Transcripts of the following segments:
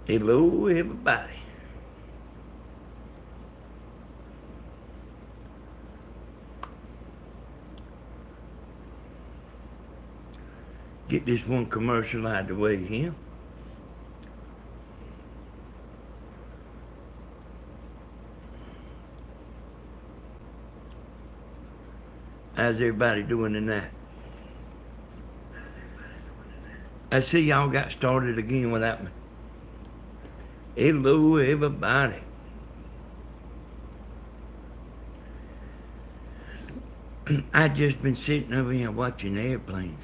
Hello, everybody. Get this one commercial out of the way here. How's everybody doing tonight? I see y'all got started again without me. Hello, everybody. I just been sitting over here watching airplanes.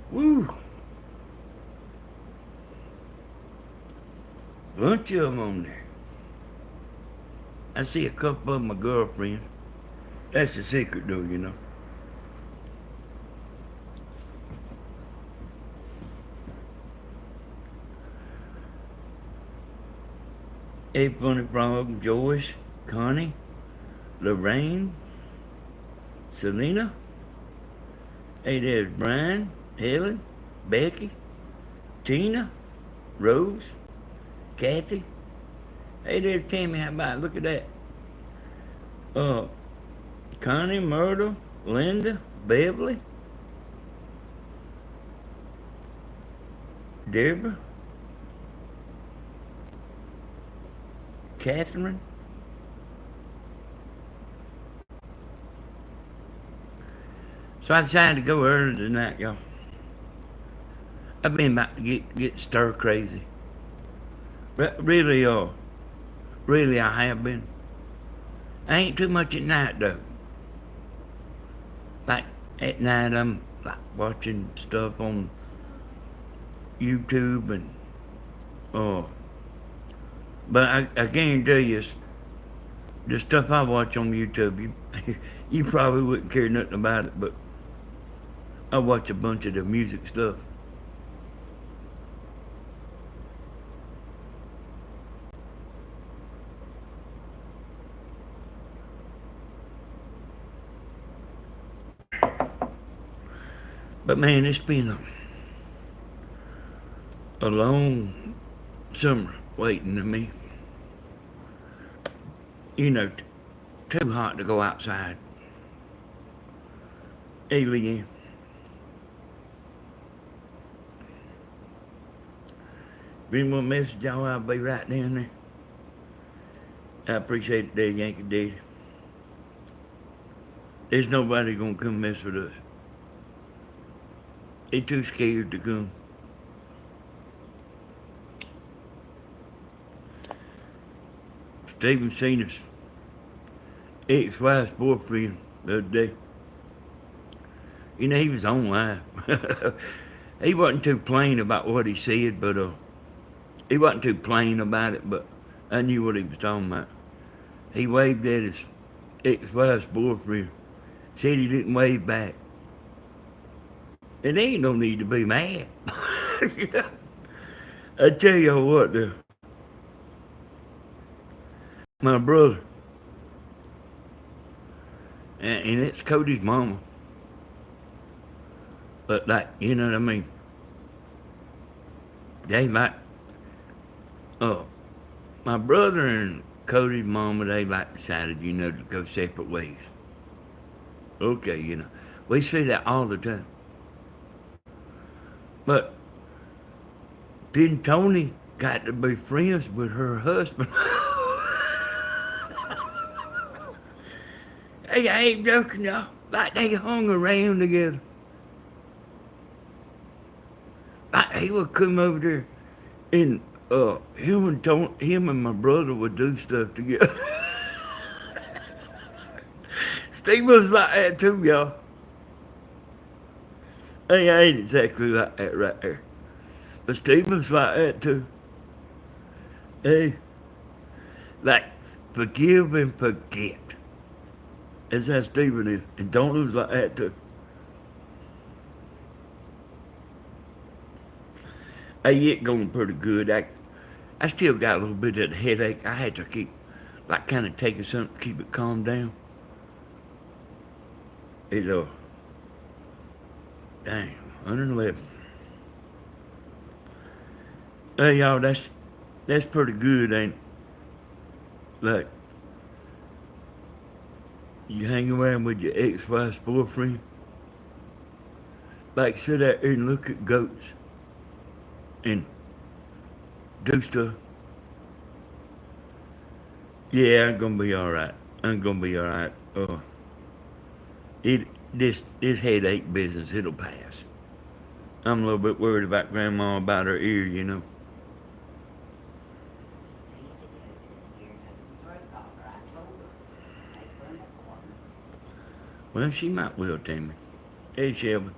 Woo! Bunch of them on there. I see a couple of my girlfriends. That's the secret, though, you know. Hey, Funny Frog, Joyce, Connie, Lorraine, Selena. Hey, there's Brian, Helen, Becky, Tina, Rose, Kathy. Hey, there's Tammy. How about it? Look at that. Connie, Myrtle, Linda, Beverly, Deborah, Catherine. So I decided to go early tonight, y'all. I've been about to get stir crazy. Really, really I have been. I ain't too much at night though. Like at night I'm like watching stuff on YouTube and but I guarantee you the stuff I watch on YouTube, you probably wouldn't care nothing about it, but I watch a bunch of the music stuff. But man, it's been a long summer waiting to me. You know, too hot to go outside. Alien. If anyone message y'all, I'll be right down there. I appreciate it there, Yankee Daddy. There's nobody gonna come mess with us. They too scared to come. Stephen seen his ex-wife's boyfriend the other day. You know, he was on live. He wasn't too plain about what he said, but he wasn't too plain about it, but I knew what he was talking about. He waved at his ex-wife's boyfriend. Said he didn't wave back. And they ain't no need to be mad. I tell you what, though. My brother, and it's Cody's mama. But like, you know what I mean? They like, my brother and Cody's mama, they like decided, you know, to go separate ways. Okay, you know, we see that all the time. But then Tony got to be friends with her husband. Hey, I ain't joking, y'all. Like they hung around together. Like he would come over there and him and my brother would do stuff together. Steve was like that too, y'all. Hey, I ain't exactly like that right there. But Steve was like that too. Hey, like forgive and forget. That's how Stephen is. And don't lose like that too. Hey, it going pretty good. I still got a little bit of a headache. I had to keep, like, kind of taking something to keep it calmed down. It, dang, 111. Hey, y'all, that's pretty good, ain't it? Like, you hang around with your ex-wife's boyfriend, like, sit out there and look at goats and do stuff. Yeah, I'm gonna be all right. I'm gonna be all right. It this headache business, it'll pass. I'm a little bit worried about Grandma about her ear, you know. Well, she might will, Tammy. Hey, Shelby.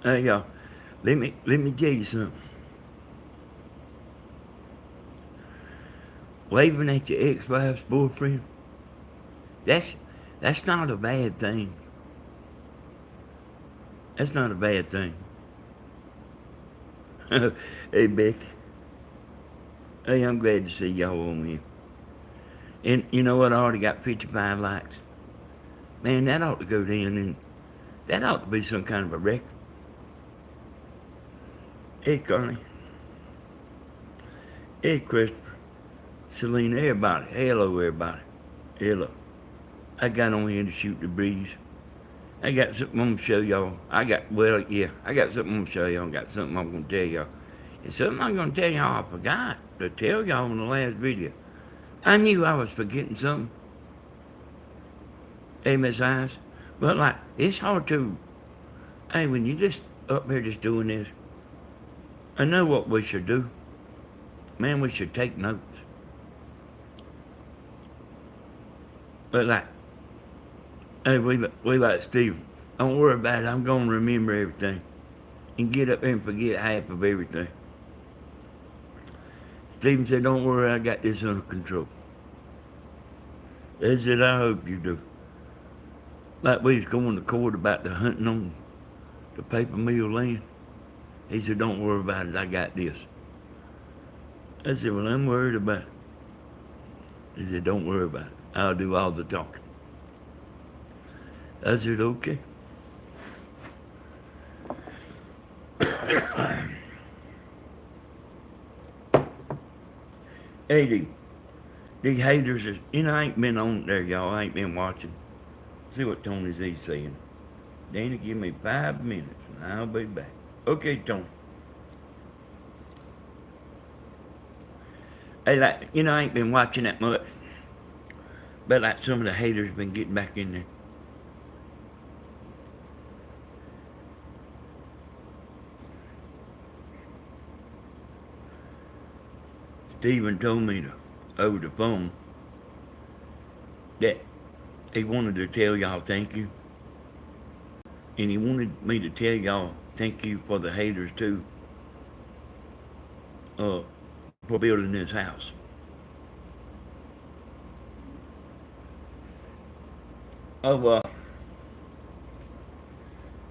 Hey, y'all. Let me tell you something. Waving at your ex-wife's boyfriend, that's that's not a bad thing. That's not a bad thing. Hey, Becky. Hey, I'm glad to see y'all on here. And you know what? I already got 55 likes. Man, that ought to go down, and that ought to be some kind of a record. Hey, Carly. Hey, Christopher. Selena, everybody. Hello, everybody. Hello. I got on here to shoot the breeze. I got something I'm gonna show y'all. I got something I'm gonna show y'all. I got something I'm gonna tell y'all. And something I'm gonna tell y'all I forgot to tell y'all in the last video. I knew I was forgetting something. Hey, Miss Eyes. But like, it's hard to, hey, when you just up here just doing this, I know what we should do. Man, we should take notes. But like, hey, we like Steve. Don't worry about it. I'm going to remember everything. And get up there and forget half of everything. Stephen said, don't worry, I got this under control. I said, I hope you do. Like we was going to court about the hunting on the paper mill land. He said, don't worry about it, I got this. I said, well, I'm worried about it. He said, don't worry about it. I'll do all the talking. I said, okay. Hey, these haters, I ain't been on there, y'all. I ain't been watching. See what Tony Z's saying. Danny, give me 5 minutes and I'll be back. Okay, Tony. Hey, like, I ain't been watching that much. But like some of the haters been getting back in there. Stephen told me over the phone that he wanted to tell y'all thank you. And he wanted me to tell y'all thank you for the haters too. For building this house.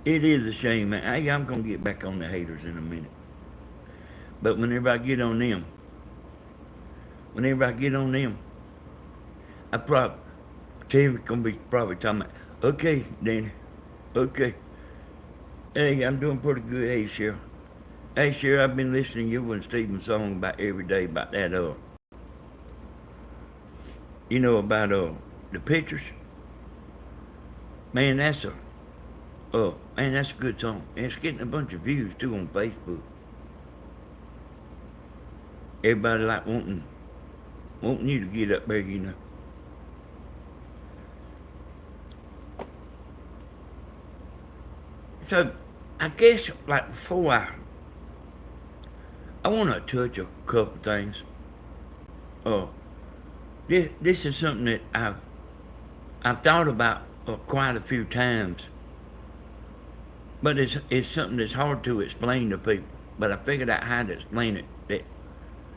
It is a shame, man. Hey, I'm gonna get back on the haters in a minute. But whenever I get on them, I probably, Tammy's gonna be probably talking about, okay, Danny, okay. Hey, I'm doing pretty good. Hey, Cheryl. Hey, Cheryl, I've been listening to you and Stephen's song about every day about that, about, the pictures. Man, that's a good song. And it's getting a bunch of views, too, on Facebook. Everybody like wanting you to get up there, So, I guess, like, before I want to touch a couple things. This is something that I've thought about quite a few times, but it's something that's hard to explain to people. But I figured out how to explain it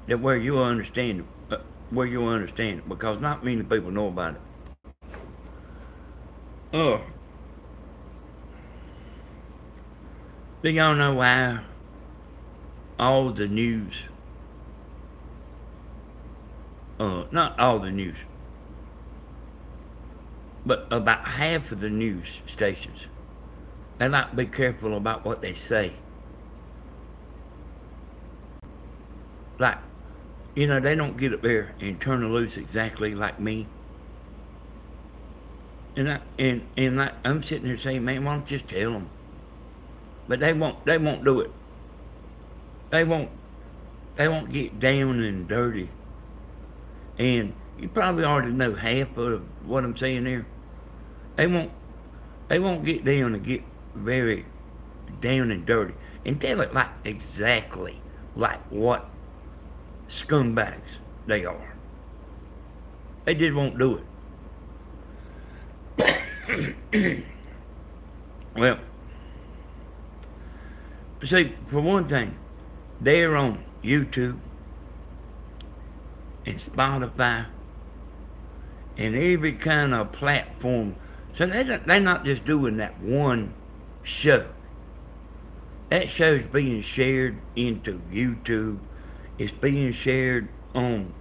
that where you'll understand it, because not many people know about it. Do y'all know why all the news, not all the news, But about half of the news stations, they like to be careful about what they say. Like, they don't get up there and turn loose exactly like me. And like, I'm sitting there saying, man, why don't you just tell them? But they won't do it. They won't get down and dirty. And you probably already know half of what I'm saying there. They won't get down and get very down and dirty and tell it like exactly like what scumbags they are. They just won't do it. Well, see, for one thing, they're on YouTube and Spotify and every kind of platform. So they're not just doing that one show. That show's being shared into YouTube. It's being shared on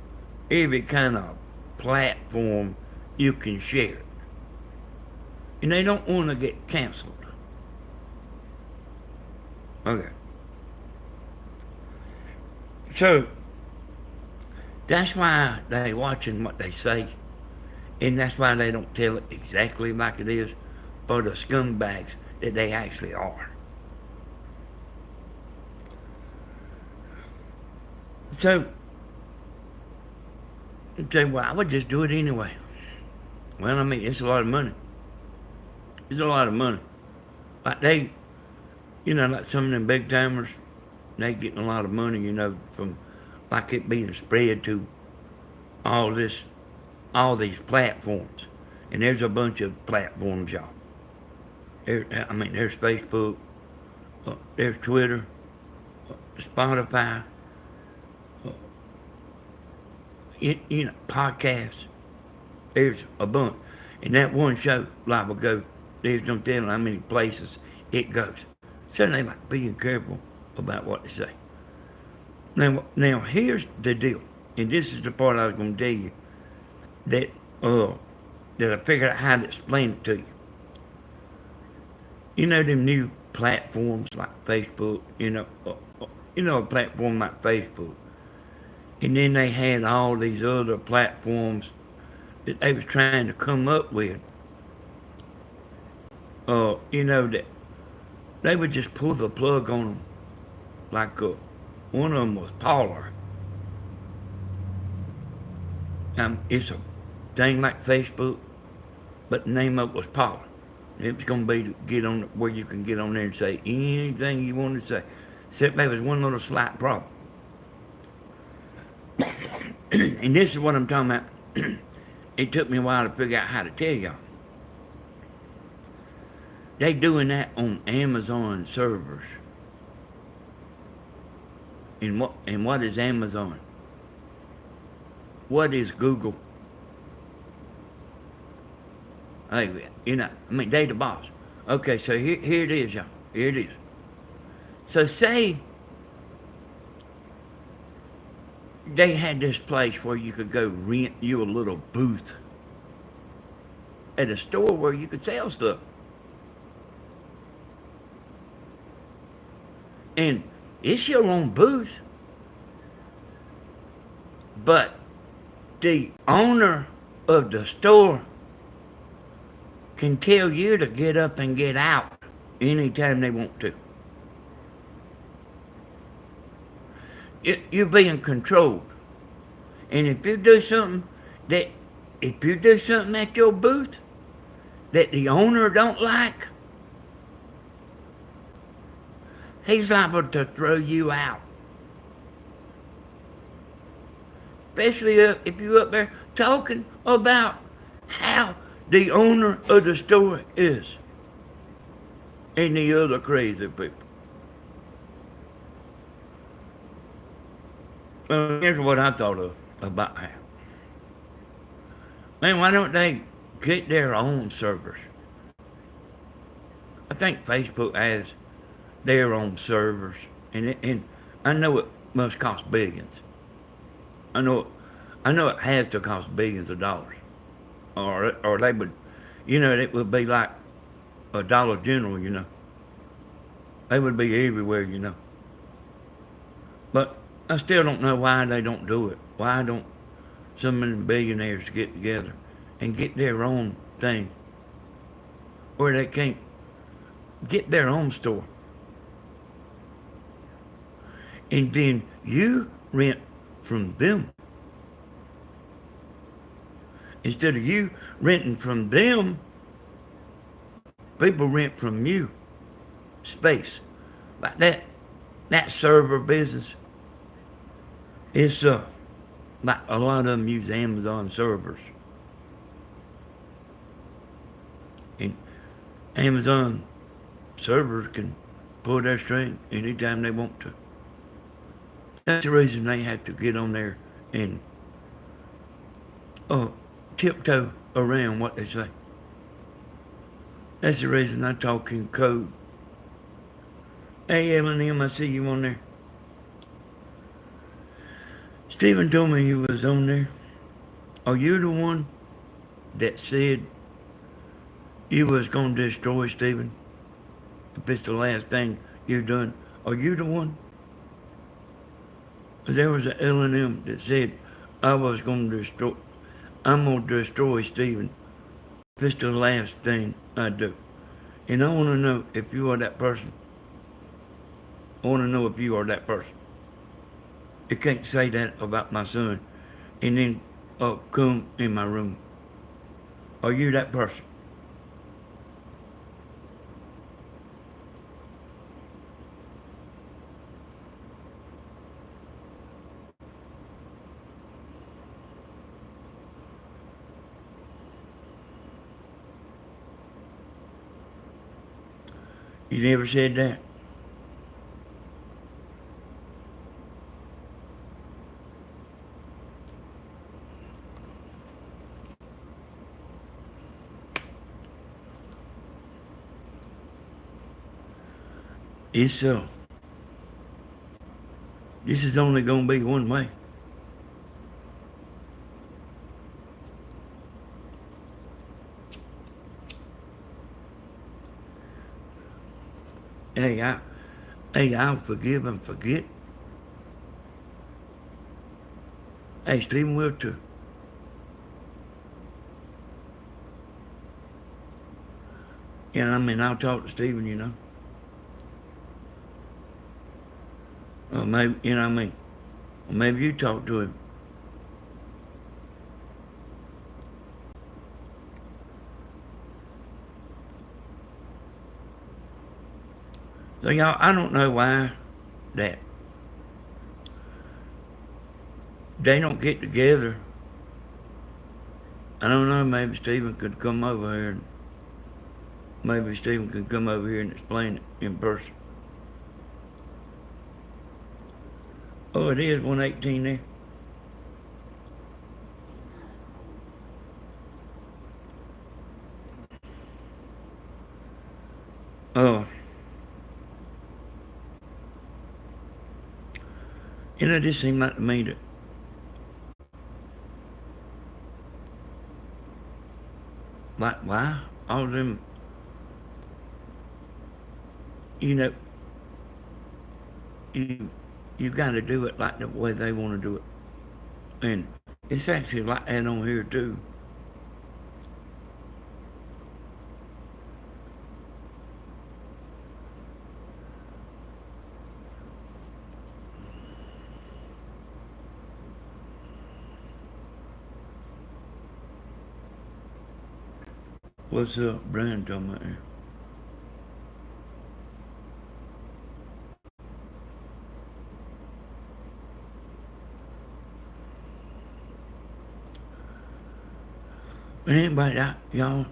every kind of platform you can share it. And they don't want to get canceled. Okay. So, that's why they watching what they say. And that's why they don't tell it exactly like it is for the scumbags that they actually are. So, you say, well, I would just do it anyway. Well, I mean, it's a lot of money. It's a lot of money. Like like some of them big timers, they getting a lot of money, from like it being spread to all these platforms. And there's a bunch of platforms, y'all. There's Facebook, there's Twitter, Spotify, podcasts. There's a bunch. And that one show, live will go, there's no telling how many places it goes. So they like being careful about what they say. Now here's the deal, and this is the part I was going to tell you that I figured out how to explain it to you. Them new platforms like Facebook, a platform like Facebook. And then they had all these other platforms that they was trying to come up with. That they would just pull the plug on them. Like one of them was Parler. It's a thing like Facebook, but the name of it was Parler. It was going to be to get on where you can get on there and say anything you want to say. Except there was one little slight problem. And this is what I'm talking about. It took me a while to figure out how to tell y'all. They doing that on Amazon servers. And what is Amazon? What is Google? Hey, they the boss. Okay, so here it is, y'all. Here it is. So say they had this place where you could go rent you a little booth at a store where you could sell stuff. And it's your own booth. But the owner of the store can tell you to get up and get out anytime they want to. You're being controlled. And if you do something at your booth that the owner don't like, he's liable to throw you out. Especially if you're up there talking about how the owner of the store is and the other crazy people. Well, here's what I thought of about that. Man, why don't they get their own servers? I think Facebook has their own servers, and I know it must cost billions. I know it has to cost billions of dollars, or they would It would be like a Dollar General. They would be everywhere. But I still don't know why they don't do it. Why don't some of the billionaires get together and get their own thing where they can't get their own store? And then you rent from them. Instead of you renting from them, people rent from you space. Like that server business, it's like a lot of them use Amazon servers. And Amazon servers can pull their string anytime they want to. That's the reason they have to get on there and tiptoe around what they say. That's the reason I talk in code. Hey, Eminem, I see you on there. Stephen told me he was on there. Are you the one that said you was going to destroy Stephen? If it's the last thing you've done, are you the one? There was an L&M that said I'm going to destroy Stephen if it's the last thing I do. And I want to know if you are that person. I want to know if you are that person. You can't say that about my son and then come in my room. Are you that person? You never said that. It's so. This is only going to be one way. I'll forgive and forget. Hey, Stephen will too. I'll talk to Stephen. Or maybe, or maybe you talk to him. So y'all, I don't know why that they don't get together. I don't know, maybe Stephen could come over here and explain it in person. Oh, it is 118 there. Oh. It just seemed like to me that why all of them, you you got to do it like the way they want to do it. And it's actually like that on here too. What's up, Brian talking about here? But anybody, y'all,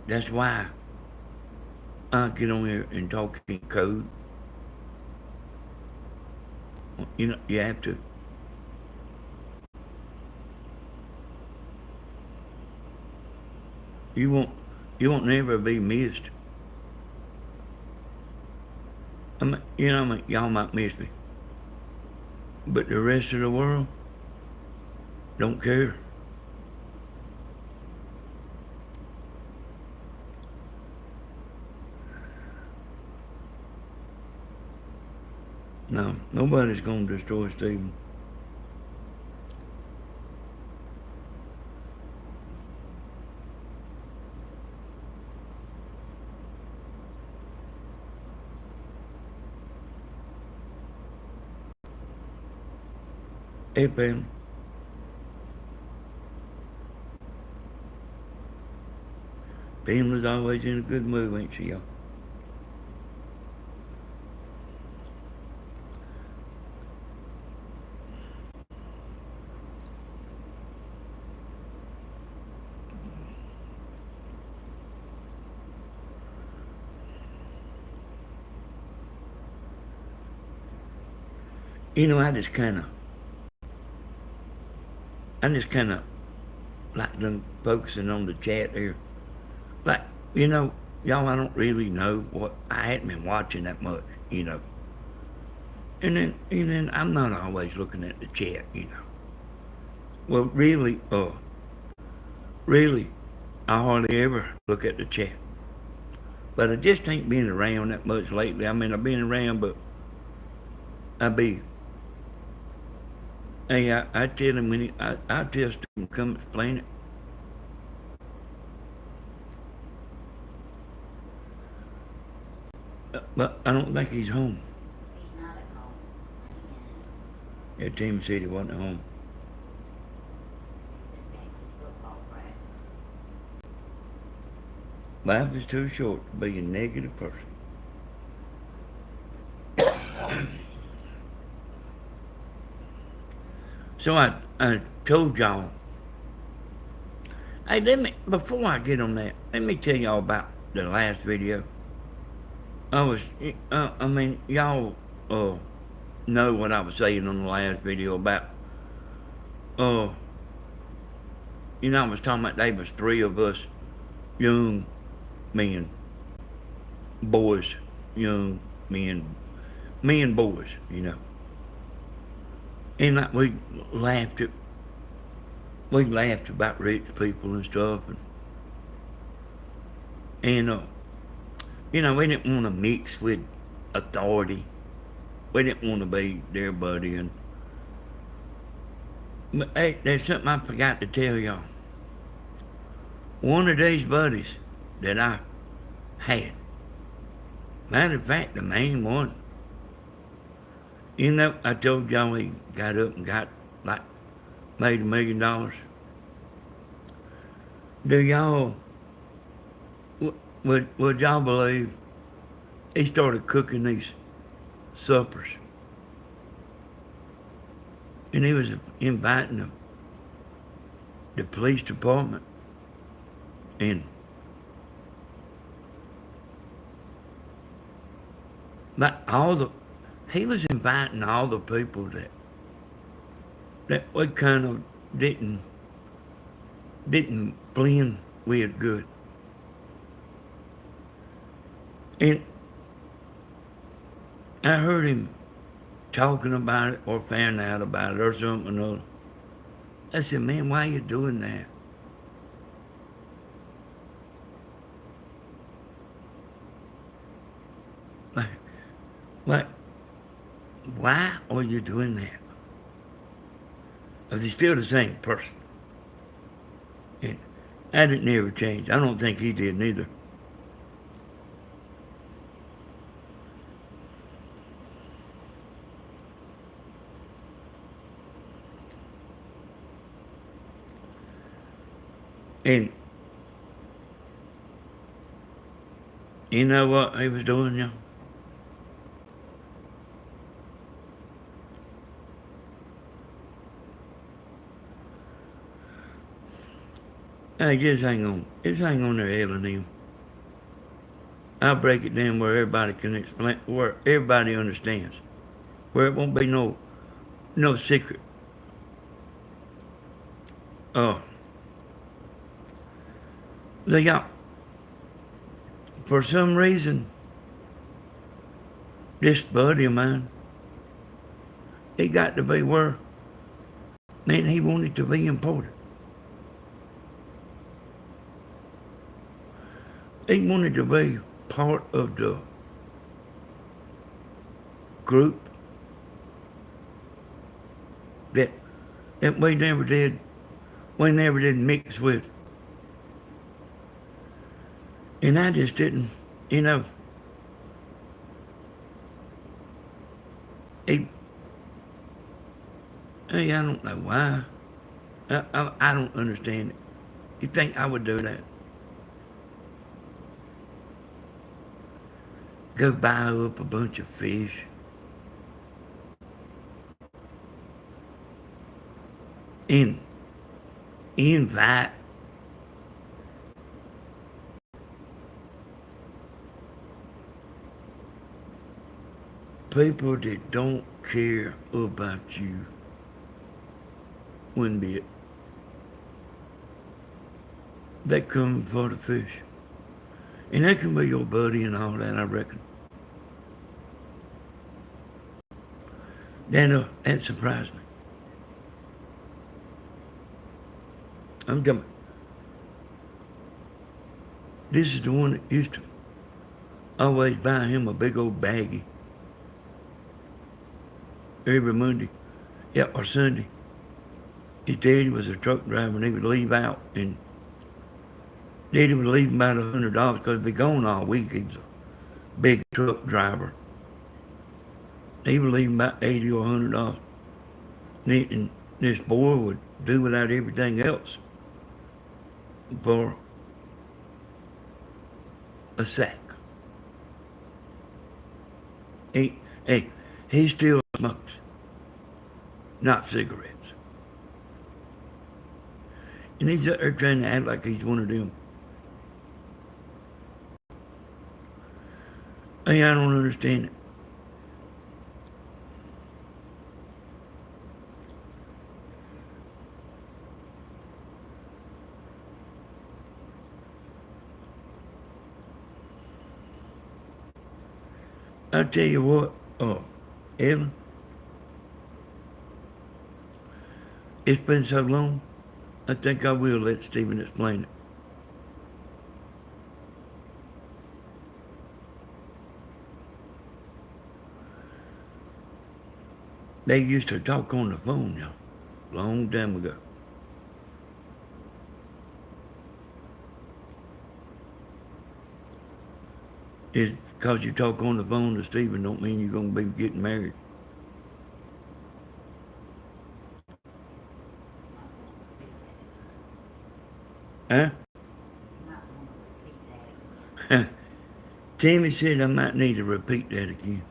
that's why I get on here and talk in code. You have to. You won't never be missed. Y'all might miss me. But the rest of the world don't care. No, nobody's gonna destroy Stephen. Hey, Pam. Pamela's always in a good mood, ain't she, y'all? You know, I just kind of like them focusing on the chat here. Like, you know, y'all, I don't really know what, I hadn't been watching that much, you know. And then I'm not always looking at the chat, you know. Well, really, I hardly ever look at the chat. But I just ain't been around that much lately. I mean, I've been around, but I be, hey, I tell him when I tell Stephen come explain it. But I don't think he's home. He's not at home. Yeah, Tim said he wasn't home. He's been back to football practice. Life is too short to be a negative person. So I told y'all, hey, before I get on that, let me tell y'all about the last video. I mean, y'all know what I was saying on the last video about, uh, I was talking about there was three of us young men, boys, young men, boys, And like we laughed about rich people and stuff, and we didn't want to mix with authority. We didn't want to be their buddy. But hey, there's something I forgot to tell y'all. One of these buddies that I had, matter of fact, the main one, I told y'all he got up and made $1 million. Do y'all, would y'all believe he started cooking these suppers? And he was inviting the police department and he was inviting all the people that we kind of didn't blend with good. And I heard him talking about it or found out about it or something or other. I said, man, why are you doing that? Like, why are you doing that? Because he's still the same person. And that didn't ever change. I don't think he did neither. And you know what he was doing, y'all? Hey, just hang on. Just hang on there, Ellen. I'll break it down where everybody can explain, where everybody understands, where it won't be no secret. Oh, they got, for some reason, this buddy of mine, he got to be where, man, he wanted to be important. He wanted to be part of the group that we never did mix with. And I just didn't, you know, it, hey, I don't know why. I don't understand it. You think I would do that? Go buy up a bunch of fish, and invite people that don't care about you one bit. They come for the fish. And that can be your buddy and all that, I reckon. That surprised me. I'm coming. This is the one that used to always buy him a big old baggie every Monday, yeah, or Sunday. His daddy was a truck driver, and he would leave out, and daddy would leave him about $100 because he'd be gone all week. He was a big truck driver. He would leave him about 80 or $100. And this boy would do without everything else for a sack. He still smokes, not cigarettes. And he's out there trying to act like he's one of them. Hey, I don't understand it. I tell you what, Ellen, it's been so long, I think I will let Stephen explain it. They used to talk on the phone, y'all, long time ago. It's because you talk on the phone to Stephen don't mean you're going to be getting married. Huh? Tammy said I might need to repeat that again.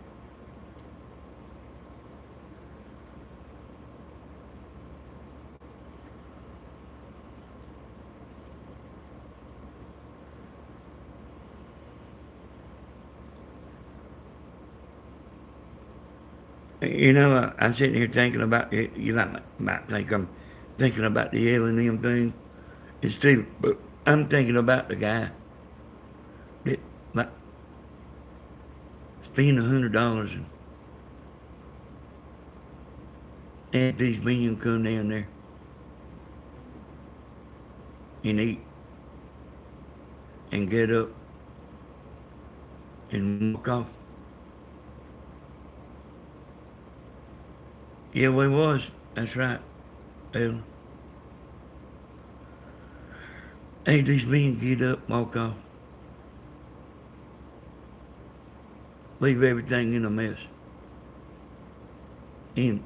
You know, I'm sitting here thinking about it. You might think I'm thinking about the L&M thing. It's Steve, but I'm thinking about the guy that like spend $100 and these men come down there and eat and get up and walk off. Yeah, we was. That's right, Ellen. Hey, these men get up, walk off, leave everything in a mess. And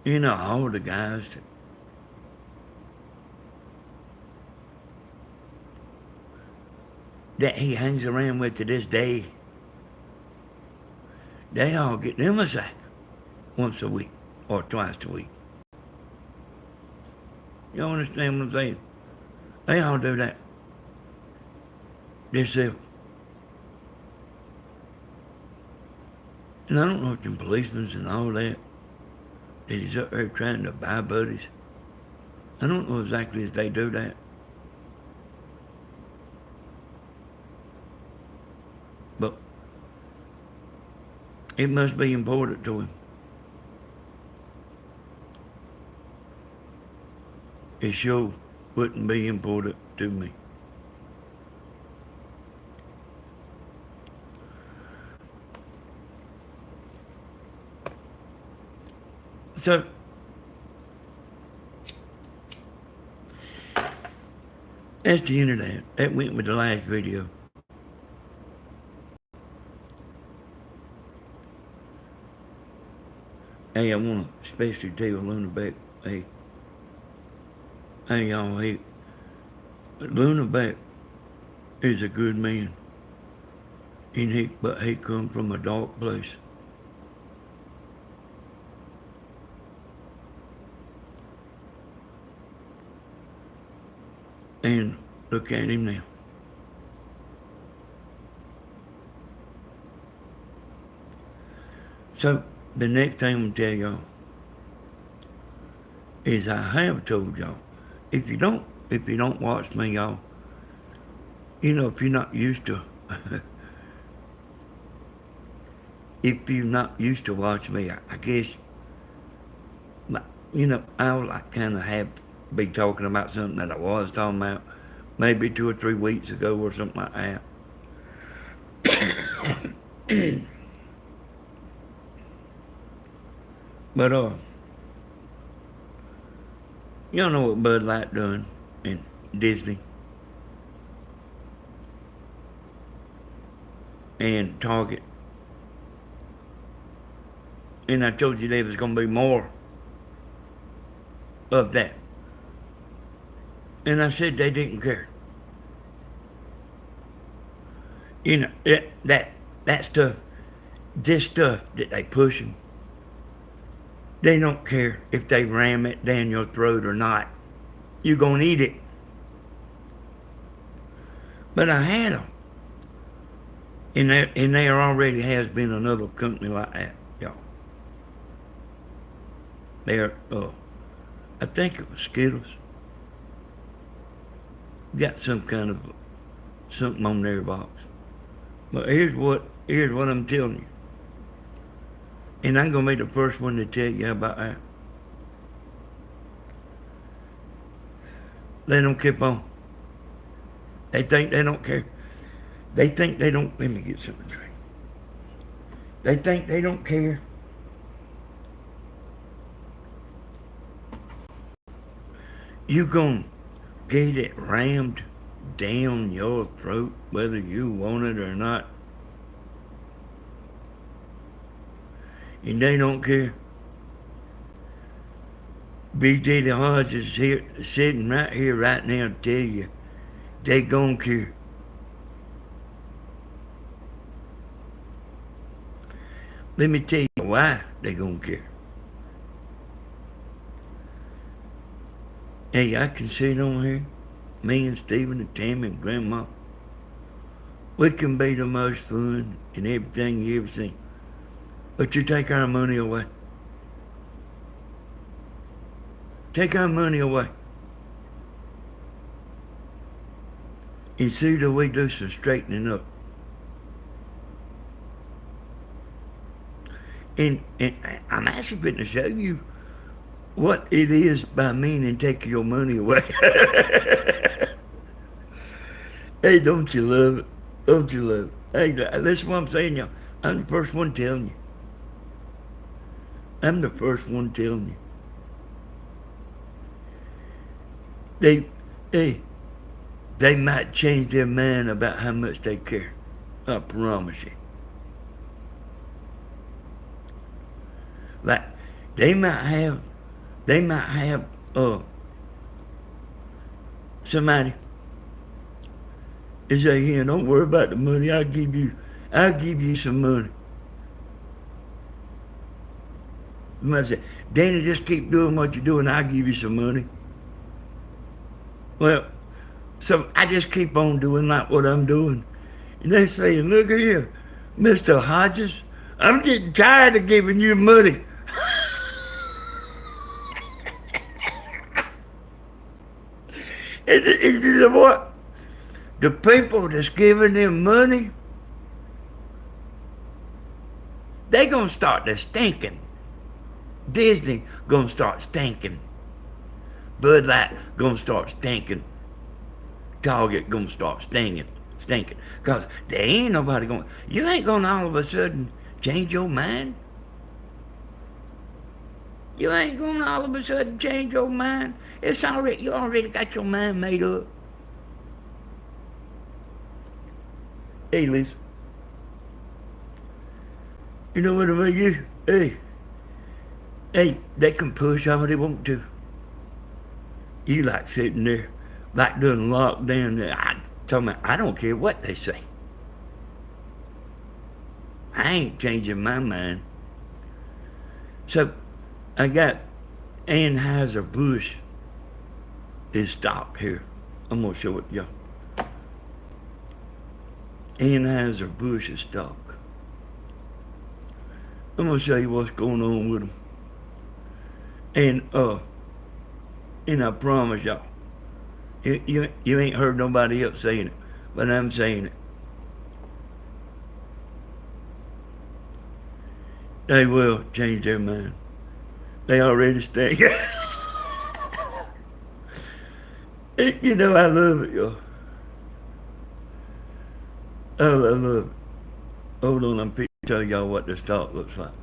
you know, all the guys that he hangs around with to this day, they all get them a sack once a week or twice a week. You understand what I'm saying? They all do that themselves. And I don't know if them policemen and all that he's up there trying to buy buddies. I don't know exactly if they do that. But it must be important to him. It sure wouldn't be important to me. So, that's the internet. That went with the last video. Hey, I want to especially tell Luna Beck, hey y'all, Luna Beck is a good man. But he come from a dark place. And look at him now. So the next thing I'm gonna tell y'all is I have told y'all, if you don't watch me, y'all, you know, if you're not used to if you're not used to watching me, I guess, you know, I'll like kind of be talking about something that I was talking about maybe 2 or 3 weeks ago or something like that. But y'all know what Bud Light done in Disney and Target. And I told you there was gonna be more of that. And I said they didn't care. You know, that stuff, this stuff that they pushing, they don't care if they ram it down your throat or not. You're gonna eat it. But I had them. And there already has been another company like that, y'all. There, I think it was Skittles. Got some kind of something on their box. But here's what I'm telling you. And I'm gonna be the first one to tell you about that. They don't keep on. They think they don't care. They think they don't, let me get something to drink. They think they don't care. You gonna get it rammed down your throat whether you want it or not. And they don't care. Big Daddy Hodges is here, sitting right here right now to tell you, they gonna care. Let me tell you why they gonna care. Hey, I can sit on here, me and Stephen and Tammy and Grandma. We can be the most fun and everything you ever seen. But you take our money away. Take our money away. And see that we do some straightening up. And I'm actually going to show you what it is by meaning taking your money away. Hey, don't you love it? Don't you love it? Hey, listen what I'm saying, y'all. I'm the first one telling you. I'm the first one telling you. They might change their mind about how much they care. I promise you. Like, they might have somebody and say, here, don't worry about the money, I'll give you some money. You might say, Danny, just keep doing what you're doing, I'll give you some money. Well, so I just keep on doing like what I'm doing. And they say, look here, Mr. Hodges, I'm getting tired of giving you money. And you know what? The people that's giving them money, they gonna start to stinking. Disney gonna start stinking. Bud Light gonna start stinking. Target gonna start stinking. Cause there ain't nobody gonna, you ain't gonna all of a sudden change your mind. You ain't gonna all of a sudden change your mind. You already got your mind made up. Hey, listen. You know what I mean? Hey, they can push all they want to. You like sitting there, like doing lockdown. I don't care what they say. I ain't changing my mind. So, I got Anheuser-Busch is stock here. I'm gonna show it to y'all. Anheuser-Busch is stock. I'm gonna show you what's going on with them. And I promise y'all, you ain't heard nobody else saying it, but I'm saying it. They will change their mind. They already stay. You know, I love it, y'all. Oh, I love it. Hold on, I'm tell y'all what the stock looks like.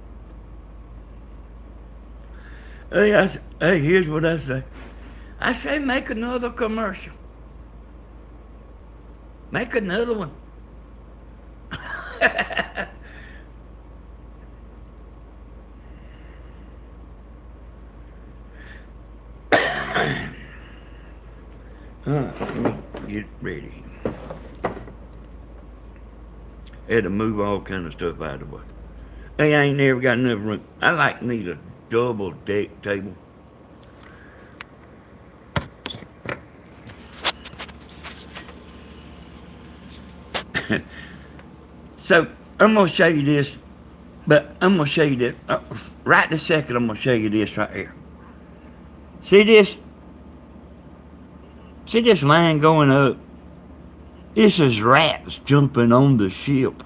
Hey, here's what I say. I say make another commercial. Make another one. Let me get ready. Had to move all kind of stuff out of the way. Hey, I ain't never got enough room. I like need a double deck table. So I'm gonna show you this, but I'm gonna show you this right this second. I'm gonna show you this right here. See this? See this line going up? This is rats jumping on the ship.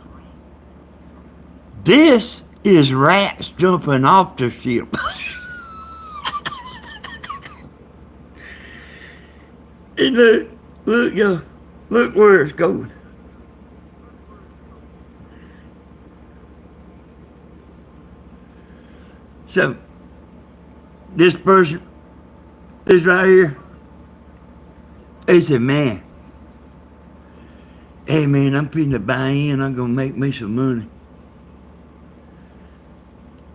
This is rats jumping off the ship. And look, y'all, look where it's going. So, this person, this right here, he said, man, hey man, I'm finna buy in, I'm gonna make me some money.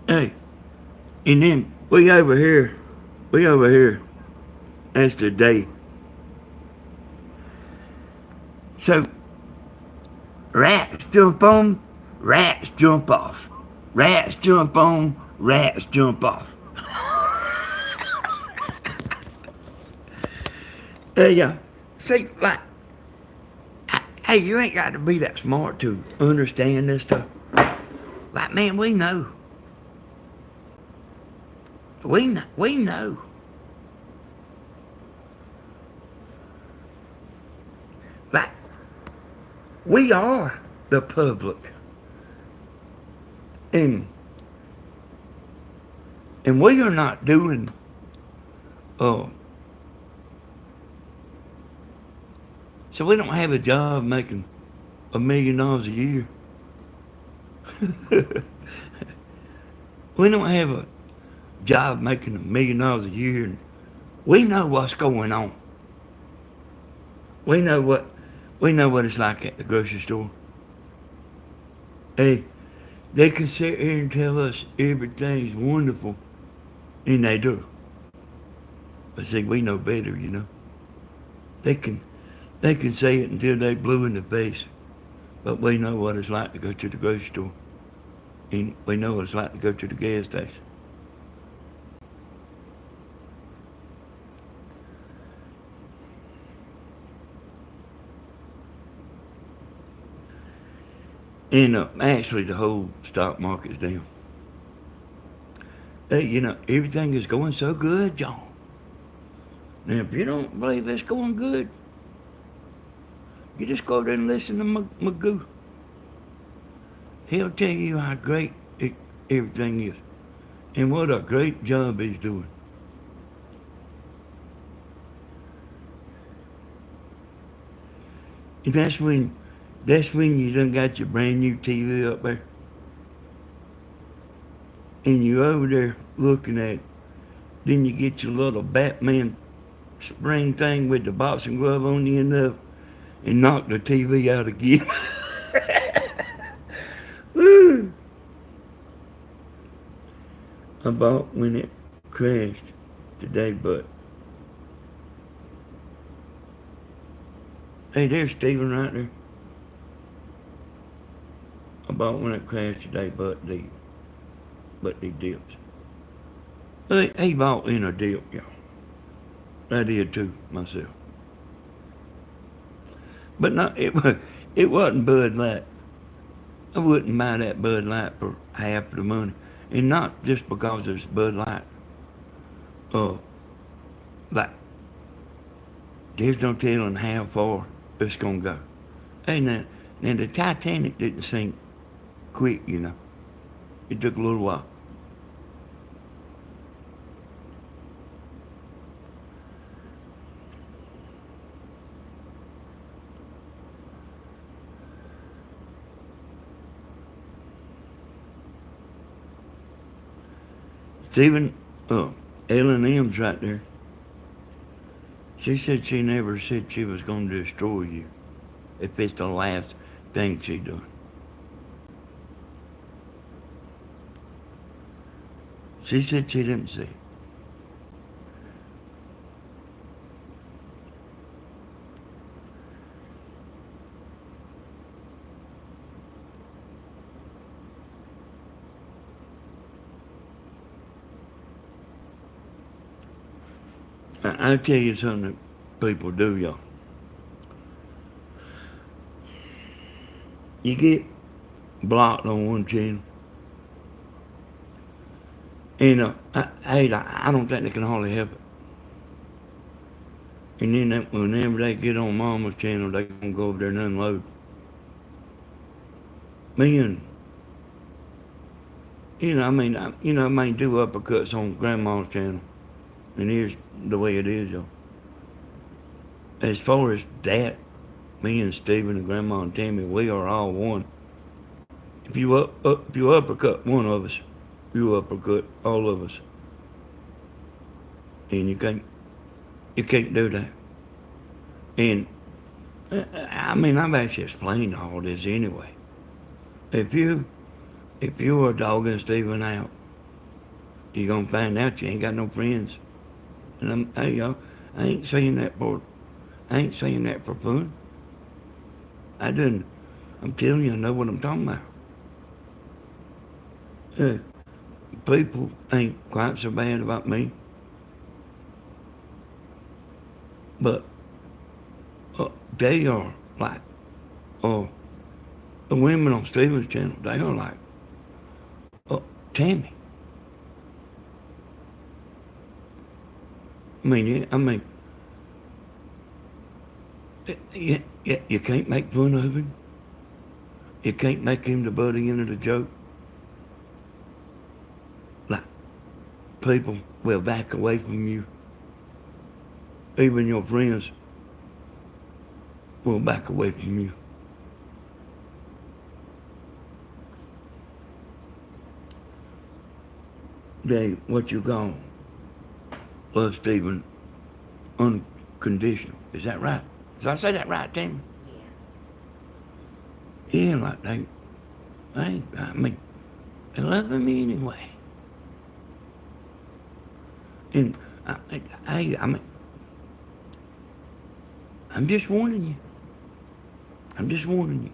Hey, and then we over here, that's the day. So, rats jump on, rats jump off. Rats jump on, rats jump off. Yeah. See, like, hey, you ain't got to be that smart to understand this stuff. Like, man, we know. We know. Like, we are the public. And we are not doing so we don't have a job making $1 million a year. We don't have a job making $1 million a year, and we know what's going on. We know what it's like at the grocery store. Hey, they can sit here and tell us everything's wonderful, and they do. But see, we know better, you know. They can say it until they blue in the face, but we know what it's like to go to the grocery store, and we know what it's like to go to the gas station. And actually, the whole stock market's down. Hey, you know, everything is going so good, y'all. Now, if you don't believe it's going good, you just go there and listen to Magoo. He'll tell you how great everything is and what a great job he's doing. And that's when you done got your brand new TV up there. And you over there looking at Then you get your little Batman spring thing with the boxing glove on the end of it and knock the TV out again. Woo! I bought when it crashed today, but hey, there's Steven right there. I bought when it crashed today, but the dips. He bought in a dip, y'all. I did too myself. But no, it wasn't Bud Light. I wouldn't buy that Bud Light for half the money, and not just because it's Bud Light. Like there's no telling how far it's gonna go. Hey, now the Titanic didn't sink quick, you know. It took a little while. Stephen, L&M's right there. She said she never said she was going to destroy you if it's the last thing she done. She said she didn't see it. I'll tell you something that people do, y'all. You get blocked on one channel, and I don't think they can hardly help it. And then whenever they get on Mama's channel, they gonna go over there and unload. Me and I mean, I may do uppercuts on Grandma's channel, and here's the way it is, y'all. As far as that, me and Stephen and Grandma and Tammy, we are all one. If you uppercut one of us, you uppercut all of us, and you can't do that. And I mean, I've actually explained all this anyway. If you are dogging Stephen out, you're gonna find out you ain't got no friends. And hey y'all, I ain't saying that for fun. I'm telling you, I know what I'm talking about. People ain't quite so bad about me, but they are like, the women on Stephen's channel, they are like, Tammy. You can't make fun of him. You can't make him the butt end of the joke. Like, people will back away from you. Even your friends will back away from you. What you call Love Stephen Unconditional. Is that right? Did I say that right, Tammy? Yeah. Yeah, like they love him anyway. And I'm just warning you. I'm just warning you.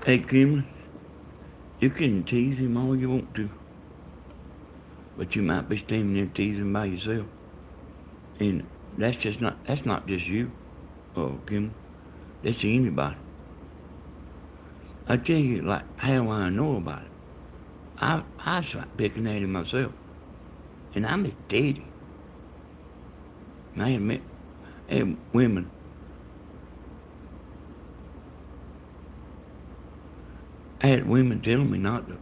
Hey, Kim, you can tease him all you want to, but you might be standing there teasing by yourself. And that's not just you, Kim. That's anybody. I tell you, like, how I know about it. I start picking at him myself. And I'm his daddy. And I had women. I had women telling me not to,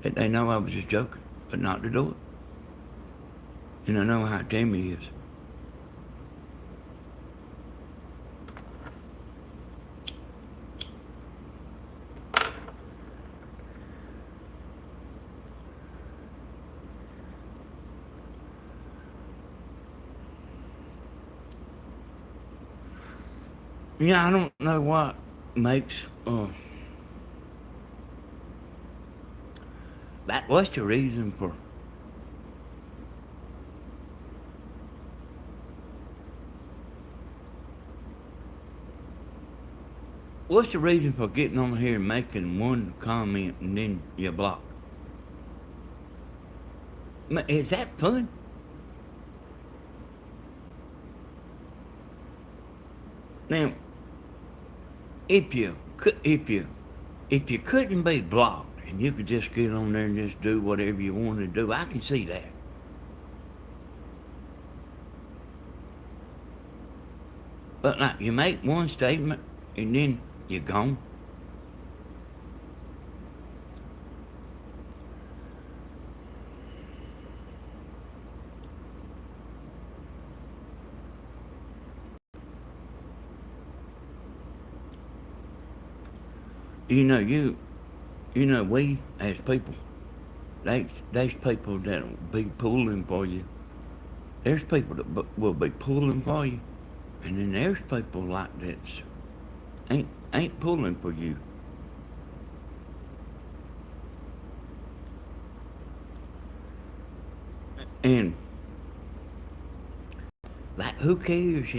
that they know I was just joking, but not to do it. And I know how Tammy is. Yeah, I don't know what makes, what's the reason for, what's the reason for getting on here and making one comment and then you block? Is that fun? Now, if you couldn't be blocked and you could just get on there and just do whatever you want to do, I can see that. But like you make one statement and then you're gone. We as people, there's people that'll be pulling for you. There's people that will be pulling for you, and then there's people like that's ain't pulling for you. And like, who cares?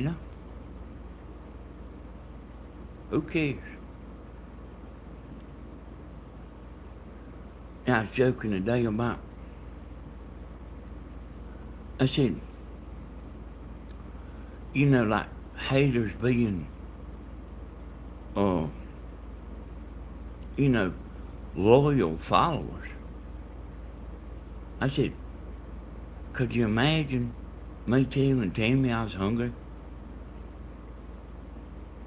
Who cares? I was joking today about. I said, like haters being, uh, loyal followers. I said, could you imagine me telling Tammy I was hungry?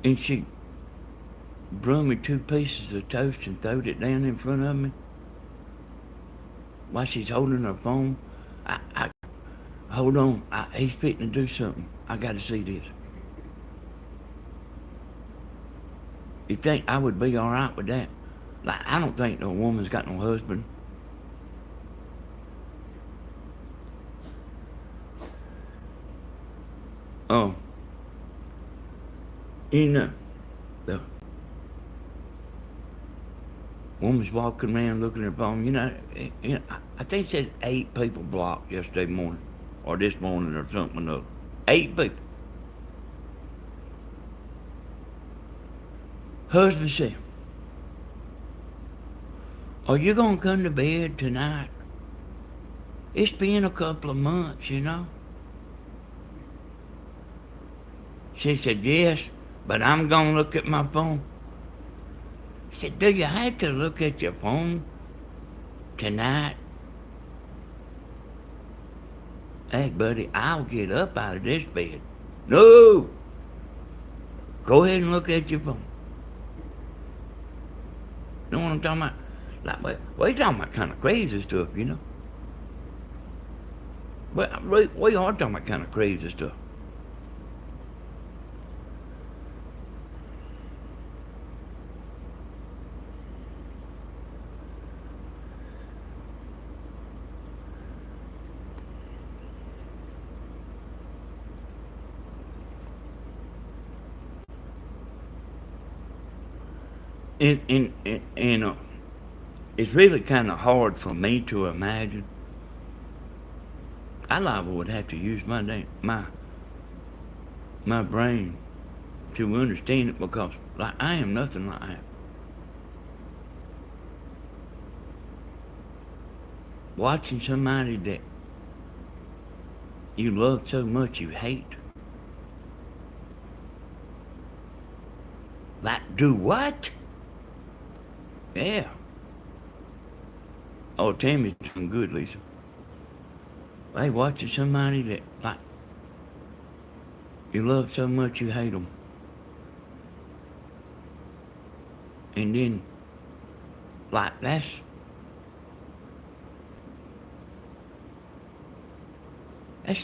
And she brought me 2 pieces of toast and throwed it down in front of me while she's holding her phone. Hold on, he's fitting to do something. I gotta see this. You think I would be alright with that? Like, I don't think no woman's got no husband. Oh, the woman's walking around looking at her phone. I think it said 8 people blocked yesterday morning, or this morning, or something or other. 8 people. Husband said, are you gonna come to bed tonight? It's been a couple of months, She said, yes, but I'm gonna look at my phone. I said, do you have to look at your phone tonight? Hey, buddy, I'll get up out of this bed. No! Go ahead and look at your phone. You know what I'm talking about? Like, we're talking about kind of crazy stuff, But we are talking about kind of crazy stuff. And it's really kind of hard for me to imagine. I liable would have to use my brain to understand it, because like I am nothing like that. Watching somebody that you love so much you hate. Like, do what? Yeah. Oh, Tammy's doing good, Lisa. Hey, watching somebody that, like, you love so much you hate them. And then, like, that's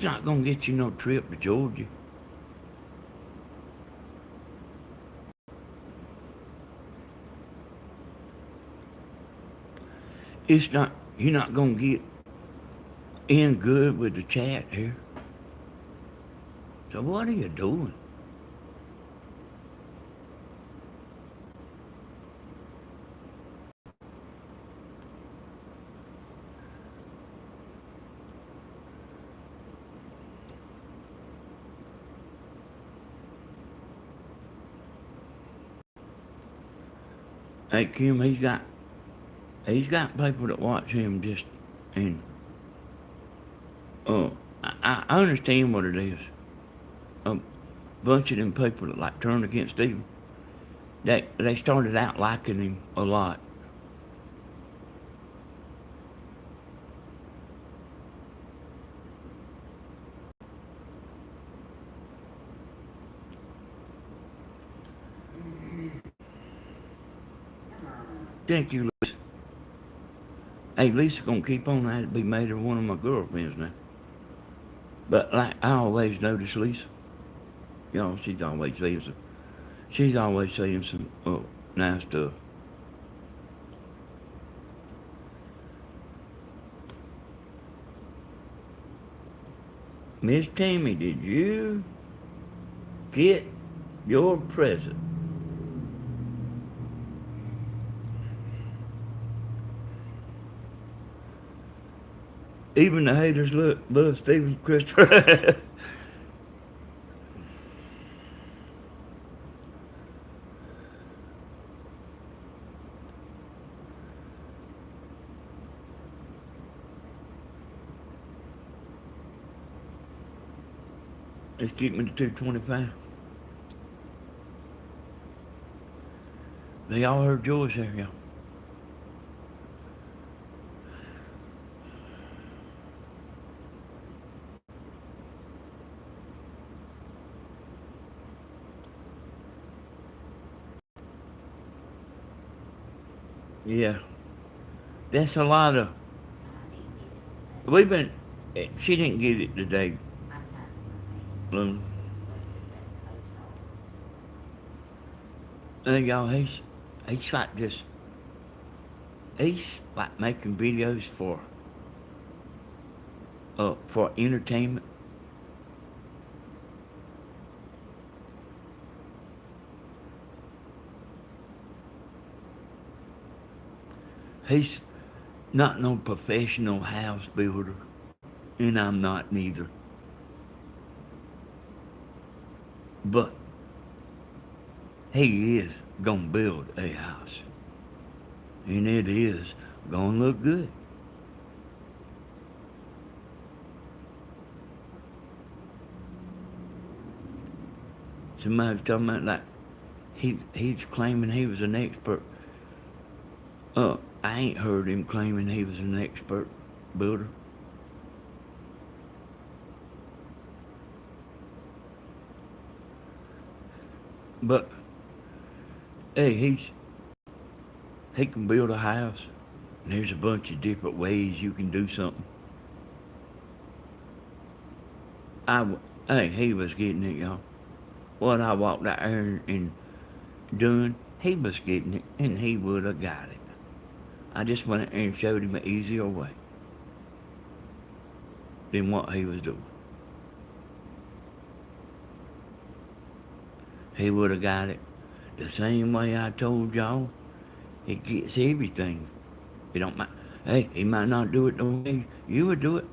not gonna get you no trip to Georgia. It's not, you're not gonna get in good with the chat here. So what are you doing? Hey Kim, he's got people that watch him just, and uh, I understand what it is. A bunch of them people that like turned against Stephen, they started out liking him a lot. Thank you, Lisa. Hey, Lisa gonna keep on. I had to be made her one of my girlfriends now. But like I always notice Lisa, you know, she's always saying some nice stuff. Miss Tammy, did you get your present? Even the haters love Stephen Christopher. Let's keep me to 225. They all heard yours there, y'all. Yeah, that's a lot of. We've been. She didn't get it today, Loon. Y'all, he's like just. He's like making videos for entertainment. He's not no professional house builder, and I'm not neither. But he is gonna build a house, and it is gonna look good. Somebody was talking about like he's claiming he was an expert. I ain't heard him claiming he was an expert builder. But hey, he can build a house. And there's a bunch of different ways you can do something. Hey, he was getting it, y'all. What I walked out there and done, he was getting it, and he would have got it. I just went out there and showed him an easier way than what he was doing. He would have got it the same way I told y'all. He gets everything. He don't mind. Hey, he might not do it the way you would do it,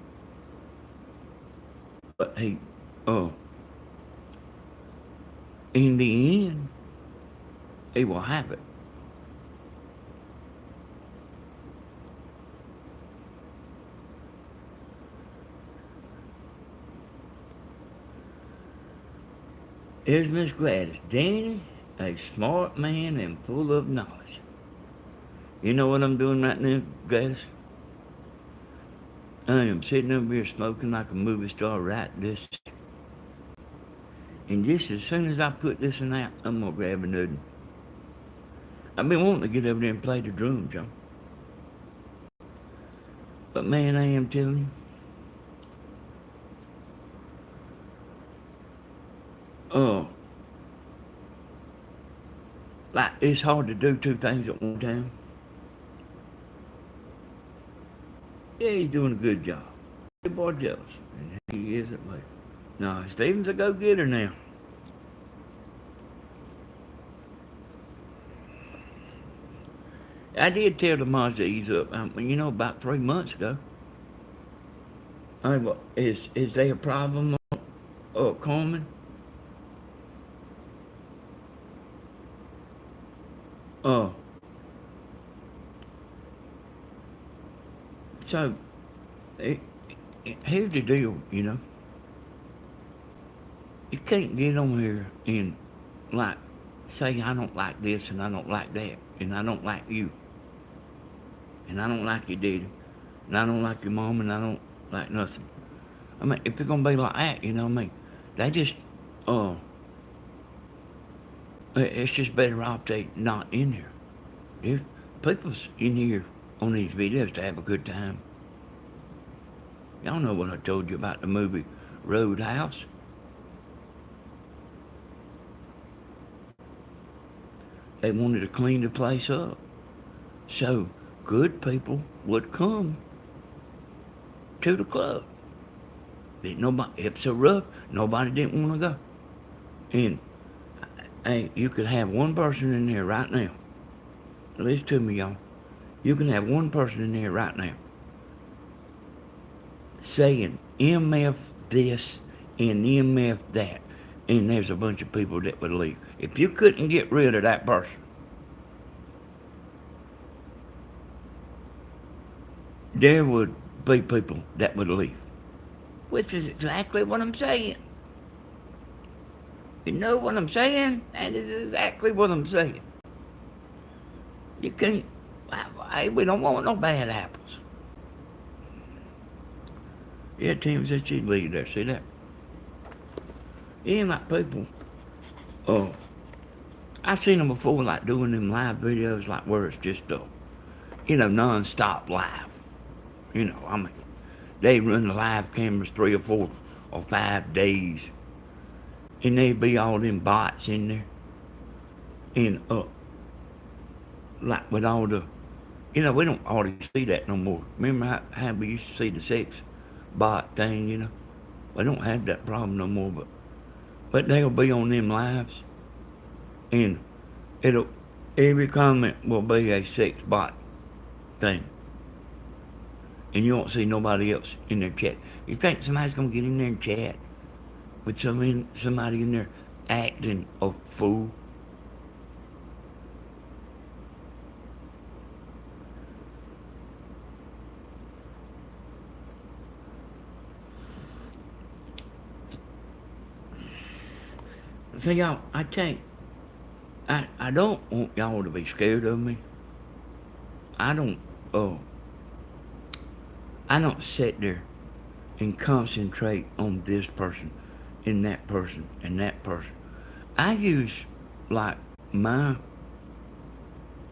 but uh, in the end, he will have it. Here's Miss Gladys. Danny, a smart man and full of knowledge. You know what I'm doing right now, Gladys? I am sitting over here smoking like a movie star right this second. And just as soon as I put this one out, I'm gonna grab another one. I've been wanting to get over there and play the drums, y'all. But man, I am telling you, uh, like it's hard to do two things at one time. Yeah, he's doing a good job. The boy jealous, and he isn't like. No, Steven's a go-getter now. I did tell the moms to ease up. About 3 months ago. Is there a problem, Carmen? Uh, so, it, here's the deal, You can't get on here and, like, say I don't like this and I don't like that and I don't like you and I don't like your daddy and I don't like your mom and I don't like nothing. I mean, if it's gonna be like that, they just, uh, it's just better off they not in here. There's people's in here on these videos to have a good time. Y'all know what I told you about the movie Roadhouse. They wanted to clean the place up. So good people would come to the club. It's so rough, nobody didn't want to go. And hey, you could have one person in there right now. Listen to me, y'all. You can have one person in there right now saying MF this and MF that. And there's a bunch of people that would leave. If you couldn't get rid of that person, there would be people that would leave. Which is exactly what I'm saying. You know what I'm saying? That is exactly what I'm saying. You can't, we don't want no bad apples. Yeah, Tim said she'd leave there. See that? Yeah, like people, oh, I've seen them before, like doing them live videos, like where it's just, non-stop live. They run the live cameras 3 or 4 or 5 days. And they be all them bots in there. And, like with all the, we don't hardly see that no more. Remember how we used to see the sex bot thing, We don't have that problem no more, but they'll be on them lives. And every comment will be a sex bot thing. And you won't see nobody else in their chat. You think somebody's gonna get in there and chat with somebody in there acting a fool? See, y'all, I don't want y'all to be scared of me. I don't sit there and concentrate on this person and that person and that person. I use, like, my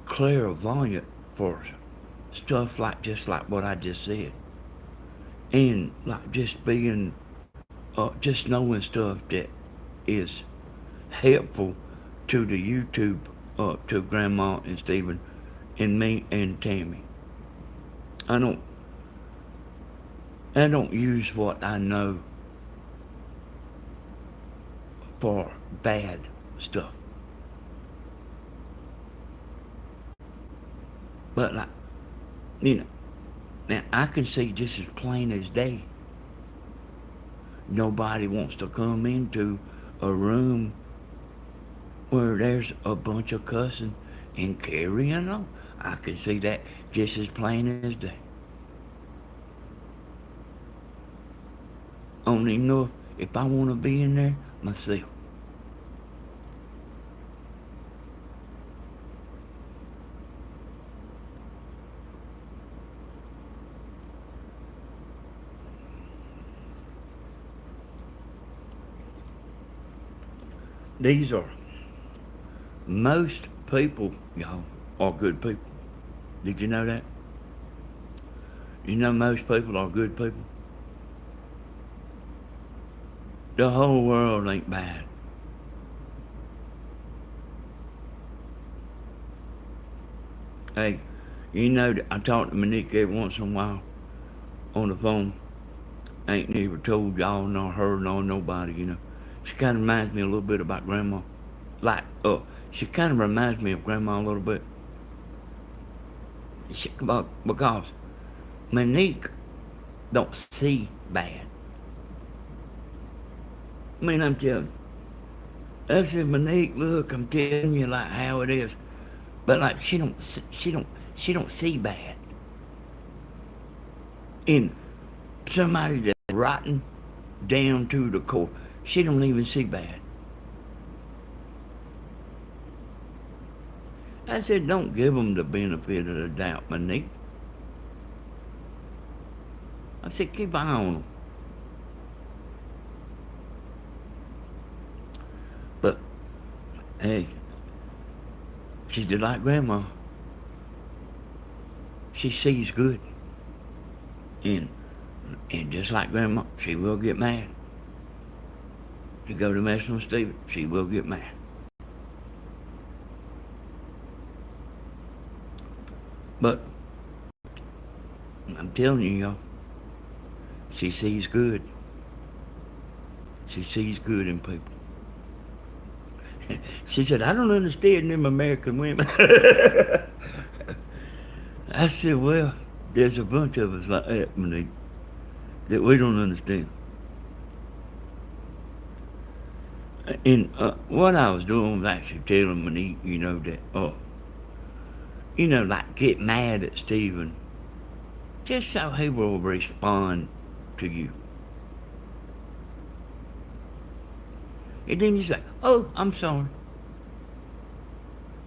clairvoyant for stuff like just like what I just said. And, like, just being, just knowing stuff that is helpful to the YouTube, to Grandma and Stephen and me and Tammy. I don't use what I know for bad stuff. But, like, now I can see just as plain as day. Nobody wants to come into a room where there's a bunch of cussing and carrying on. I can see that just as plain as day. I don't even know if I want to be in there myself. these are, most people, y'all, are good people. Did you know that? You know most people are good people? The whole world ain't bad. Hey, you know that I talk to Monique every once in a while on the phone. Ain't never told y'all nor her nor nobody, you know. She kind of reminds me a little bit about Grandma. Like, she kind of reminds me of Grandma a little bit. Because Monique don't see bad. I mean, I'm telling you. I said, Monique, look, I'm telling you like how it is. But like, she don't see bad. And somebody that's rotten down to the core, she don't even see bad. I said, don't give them the benefit of the doubt, Monique. I said, keep an eye on them. But, hey, she's just like Grandma. She sees good. And just like Grandma, she will get mad. You go to messing with Stephen, she will get mad. But I'm telling you, y'all, she sees good. She sees good in people. She said, I don't understand them American women. I said, well, there's a bunch of us like that, Monique, that we don't understand. And what I was doing was actually telling Monique, you know, that, like get mad at Stephen just so he will respond to you. And then you say, oh, I'm sorry.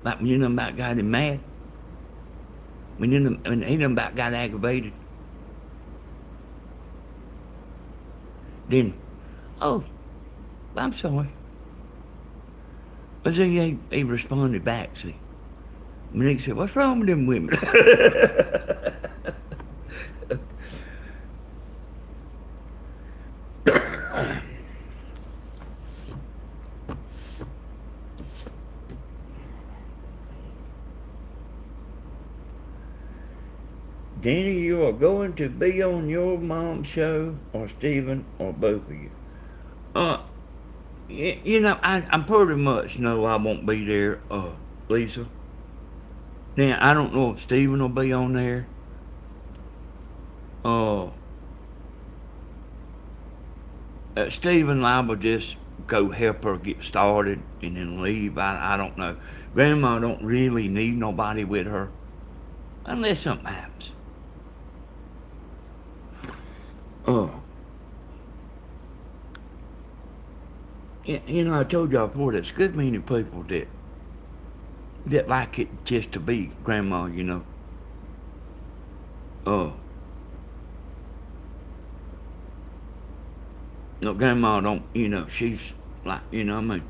Like when you done about got him mad, when he done about got aggravated, then, oh, I'm sorry. But then he responded back, see. Monique said, what's wrong with them women? Danny, you are going to be on your mom's show, or Stephen, or both of you. Uh, I pretty much know I won't be there, Lisa. Now, I don't know if Stephen will be on there. Uh, Stephen liable just go help her get started and then leave. I don't know. Grandma don't really need nobody with her unless something happens. Oh, I told y'all before, there's a good many people that like it just to be Grandma, you know. Oh, no, Grandma don't, she's like, I mean,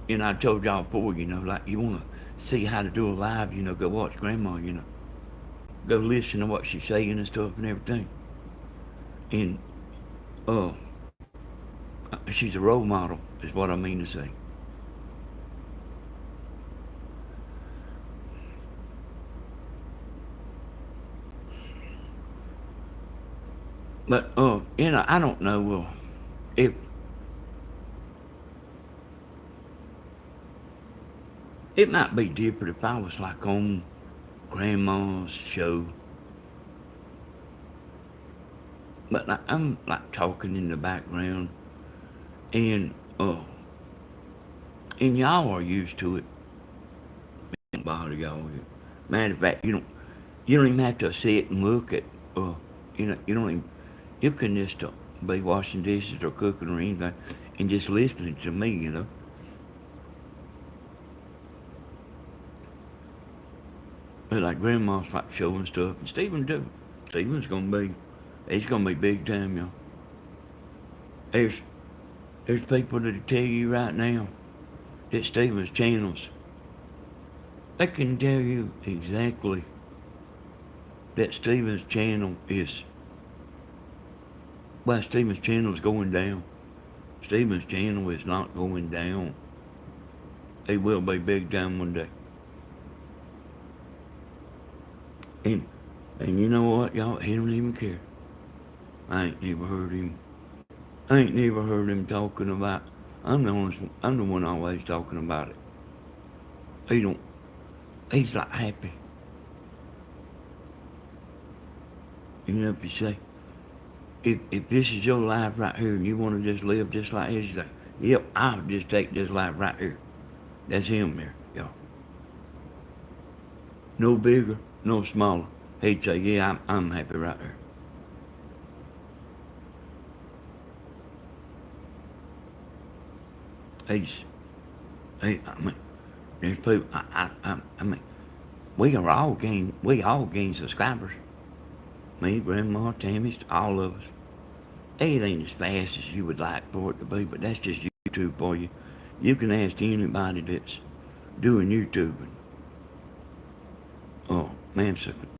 I told y'all before, like you want to see how to do a live, go watch Grandma, go listen to what she's saying and stuff and everything. And, uh, she's a role model, is what I mean to say. But, I don't know if it might be different if I was like on Grandma's show. But like, I'm like talking in the background, and y'all are used to it. It don't bother y'all. Matter of fact, you don't even have to sit and look at, you don't even, you can just be washing dishes or cooking or anything, and just listening to me. But like Grandma's like showing stuff, and Stephen too. He's gonna be big time, y'all. There's people that'll tell you right now, that Stephen's channels, they can tell you exactly that Stephen's channel is, well, Stephen's channel is going down. Stephen's channel is not going down. He will be big time one day. And you know what, y'all? He don't even care. I ain't never heard him talking about. I'm the one always talking about it. He don't. He's like happy. You know, if you say, if this is your life right here and you want to just live just like this, you say, yep, I'll just take this life right here. That's him there, y'all. No bigger, no smaller. He'd say, yeah, I'm happy right there. I mean, there's people, I mean, we all gain subscribers. Me, Grandma, Tammy, all of us. It ain't as fast as you would like for it to be, but that's just YouTube for you. You can ask anybody that's doing YouTube. Oh, man,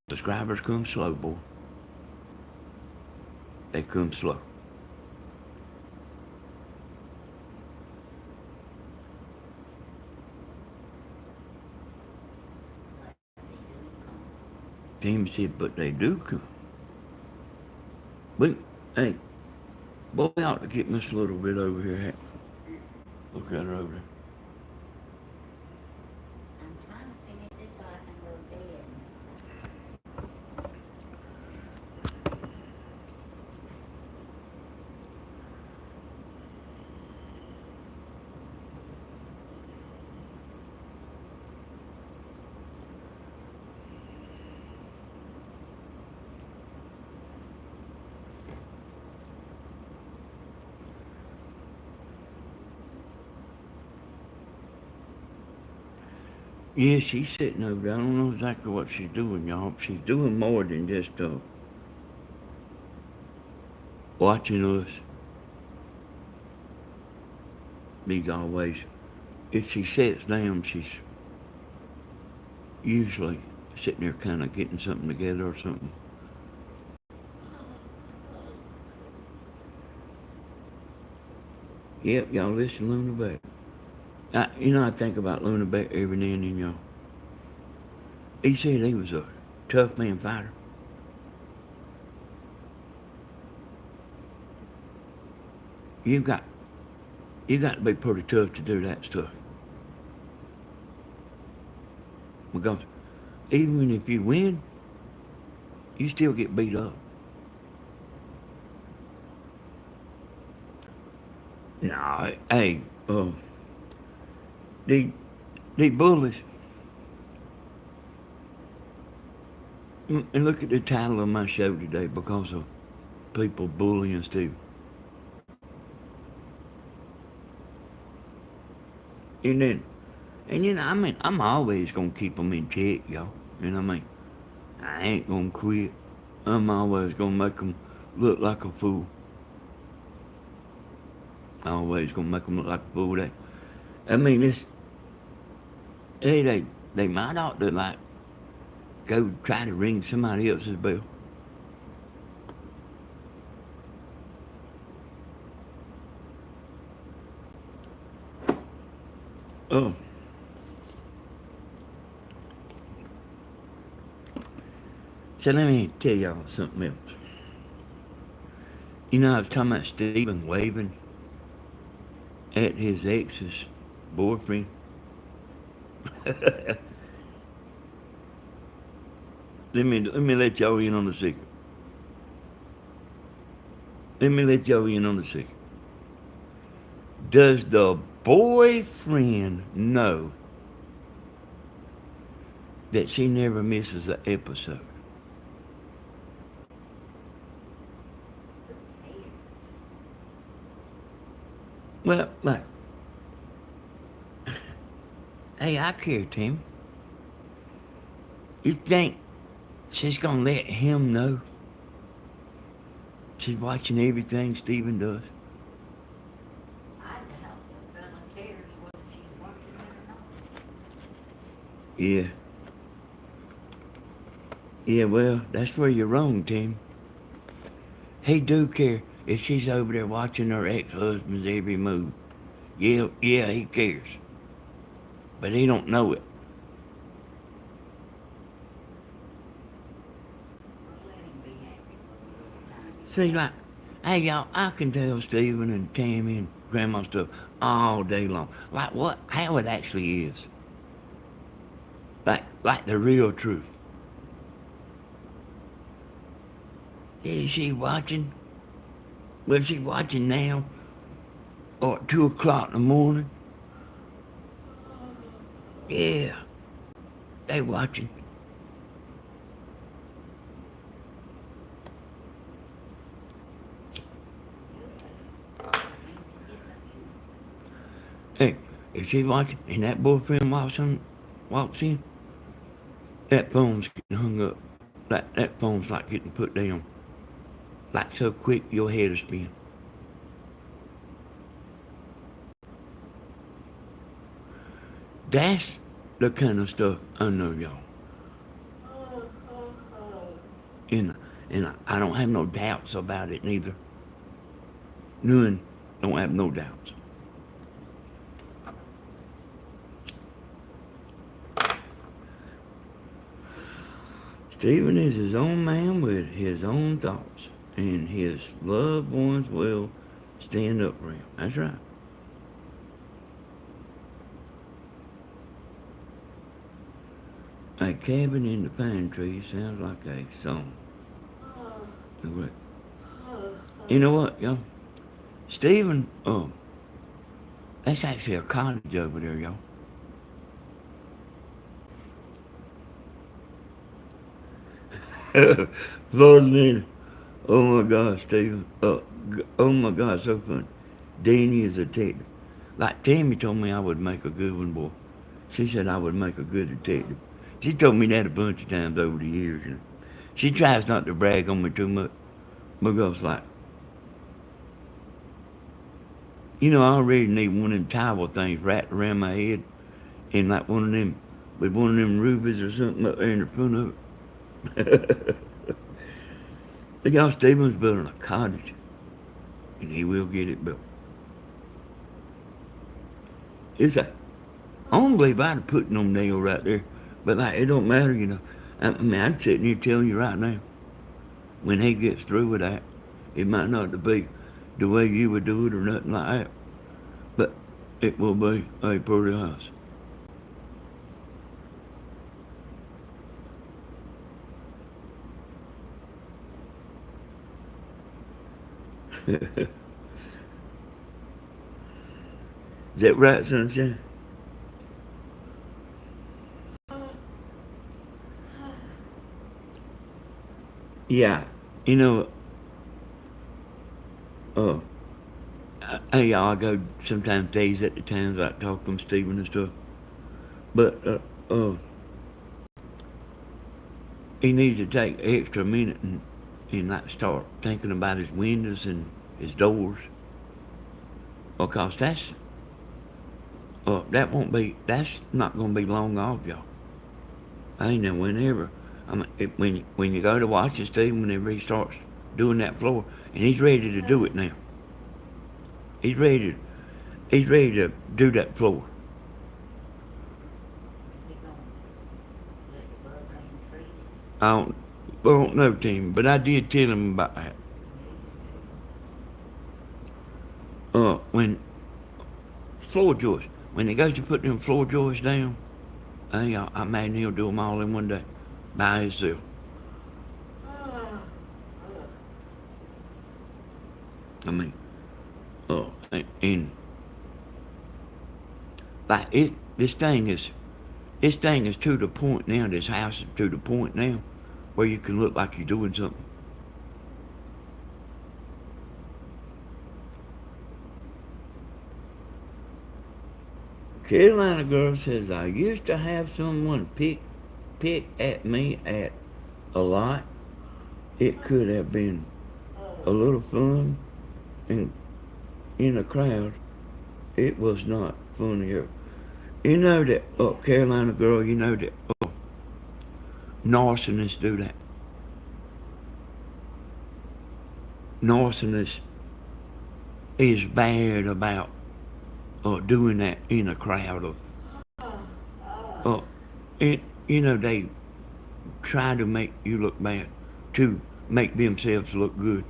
subscribers come slow, boy. They come slow. Tammy said, but they do come. But, hey, boy, I ought to get this little bit over here. Look at her over there. I'm trying to finish this so I can go to bed. Yeah, she's sitting over there. I don't know exactly what she's doing, y'all. She's doing more than just watching us. These always, if she sits down, she's usually sitting there kind of getting something together or something. Yep, y'all listen to Luna Beck. I think about Luna Beck every now and then, y'all. He said he was a tough man fighter. You got to be pretty tough to do that stuff. Because even if you win, you still get beat up. No, hey, the bullies. And look at the title of my show today, because of people bullying Steve. I mean, I'm always gonna keep them in check, y'all. You know what I mean? I ain't gonna quit. I'm always gonna make them look like a fool. Always gonna make them look like a fool. I mean, they might ought to like go try to ring somebody else's bell. Oh. So let me tell y'all something else. You know, I was talking about Stephen waving at his ex's boyfriend. Let me let y'all in on the secret. Does the boyfriend know that she never misses an episode? Who cares? Well, like, hey, I care, Tim. You think she's gonna let him know she's watching everything Stephen does? I doubt the fella cares whether she's watching Yeah. Yeah, well, that's where you're wrong, Tim. He do care if she's over there watching her ex-husband's every move. Yeah, yeah, he cares. But he don't know it. Well, let him be happy for a little time. He's See, got like, hey, y'all, I can tell Stephen and Tammy and Grandma stuff all day long. Like what, how it actually is. Like the real truth. Is she watching? Well, she watching now or at 2 o'clock in the morning? Yeah, they watching. good. I mean, to get the view. Hey, if she watching and that boyfriend walks in, that phone's getting hung up. That phone's like getting put down. Like so quick your head will spin. That's the kind of stuff I know, y'all. And I don't have no doubts about it neither. None. Don't have no doubts. Stephen is his own man with his own thoughts, and his loved ones will stand up for him. That's right. A cabin in the pine tree sounds like a song. Right. You know what, y'all? Stephen, that's actually a cottage over there, y'all. Florida Nina. Oh my God, Stephen. Oh my God, so funny. Danny is a detective. Like Tammy told me I would make a good one, boy. She said I would make a good detective. She told me that a bunch of times over the years. You know. She tries not to brag on me too much because, like, I already need one of them towel things wrapped around my head and like one of them, with one of them rubies or something up there in the front of it. Look how Stephen's building a cottage and he will get it built. It's a, I don't believe I'd have put no nail right there. But like, it don't matter, I mean, I'd sit here telling you right now, when he gets through with that, it might not be the way you would do it or nothing like that. But it will be a pretty house. Is that right, sunshine? Yeah. You know, uh, I go sometimes days at the times like talk to Stephen and stuff. But he needs to take an extra minute and like start thinking about his windows and his doors. Because that's not going to be long off, y'all. I ain't know whenever. I mean, when you go to watch it, Steve, whenever he starts doing that floor, and he's ready to do it now. He's ready. He's ready to do that floor. Is he gonna let the bubbling treat it? I don't know, Tim, but I did tell him about that. When floor joists, when he goes to put them floor joists down, I imagine he'll do them all in one day by himself. I mean, and like this thing is to the point now. This house is to the point now where you can look like you're doing something. Carolina girl says I used to have someone pick at me at a lot. It could have been a little fun and in a crowd. It was not funny. You know that Carolina girl, you know that narcissists do that. Narcissists is bad about doing that in a crowd of, uh, it, you know, they try to make you look bad to make themselves look good.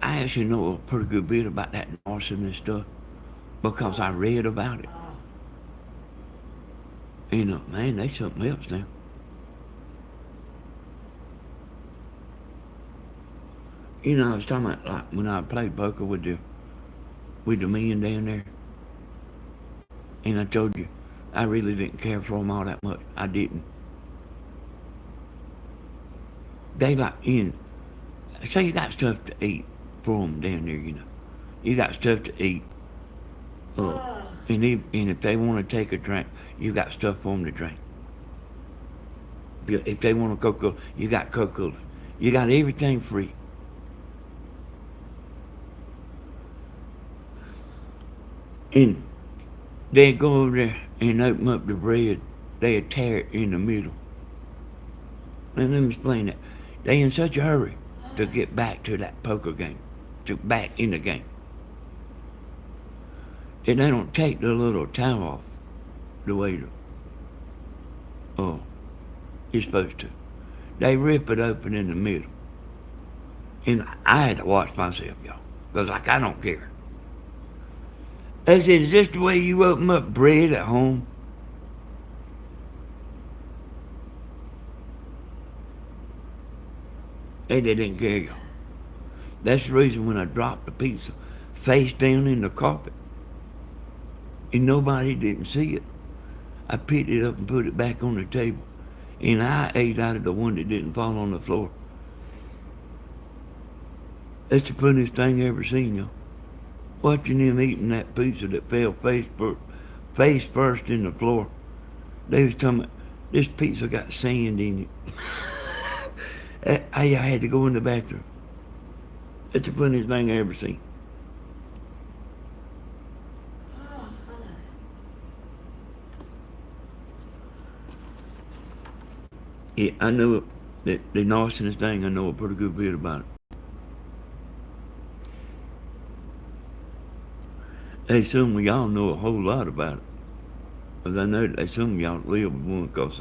I actually know a pretty good bit about that narcissist stuff because I read about it. You know, man, they something else now. You know, I was talking about like when I played poker with the men down there, and I told you I really didn't care for them all that much. I didn't. They like in. So you got stuff to eat for them down there. You know, you got stuff to eat. And if they want to take a drink, you got stuff for them to drink. If they want a Coca-Cola, you got Coca-Cola. You got everything free. And they'd go over there and open up the bread. They'd tear it in the middle. And let me explain that. They in such a hurry to get back to that poker game, to back in the game. And they don't take the little towel off the way you're supposed to. They rip it open in the middle. And I had to watch myself, y'all. Because, like, I don't care. I said, is this the way you open up bread at home? And they didn't care, y'all. That's the reason when I dropped the pizza face down in the carpet and nobody didn't see it, I picked it up and put it back on the table. And I ate out of the one that didn't fall on the floor. That's the funniest thing I ever seen, y'all. Watching them eating that pizza that fell face first in the floor. They was telling me, this pizza got sand in it. I had to go in the bathroom. That's the funniest thing I ever seen. Yeah, I know that the narcissist thing, I know a pretty good bit about it. Hey, some of y'all know a whole lot about it. Because I know that some of y'all live with one because,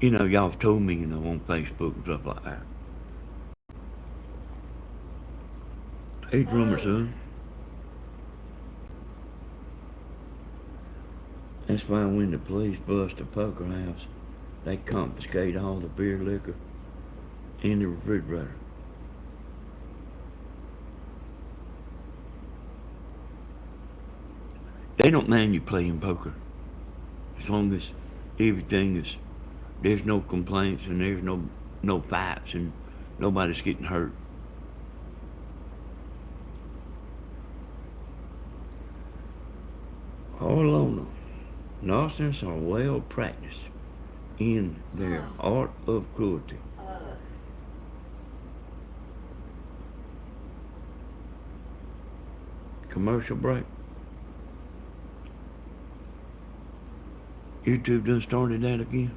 you know, y'all have told me, you know, on Facebook and stuff like that. Hey, drummer son. That's why when the police bust a poker house, they confiscate all the beer, liquor, in the refrigerator. They don't mind you playing poker as long as everything is, there's no complaints and there's no fights and nobody's getting hurt. All alone, narcissists are well practiced in their art of cruelty. Commercial break. YouTube done started that again.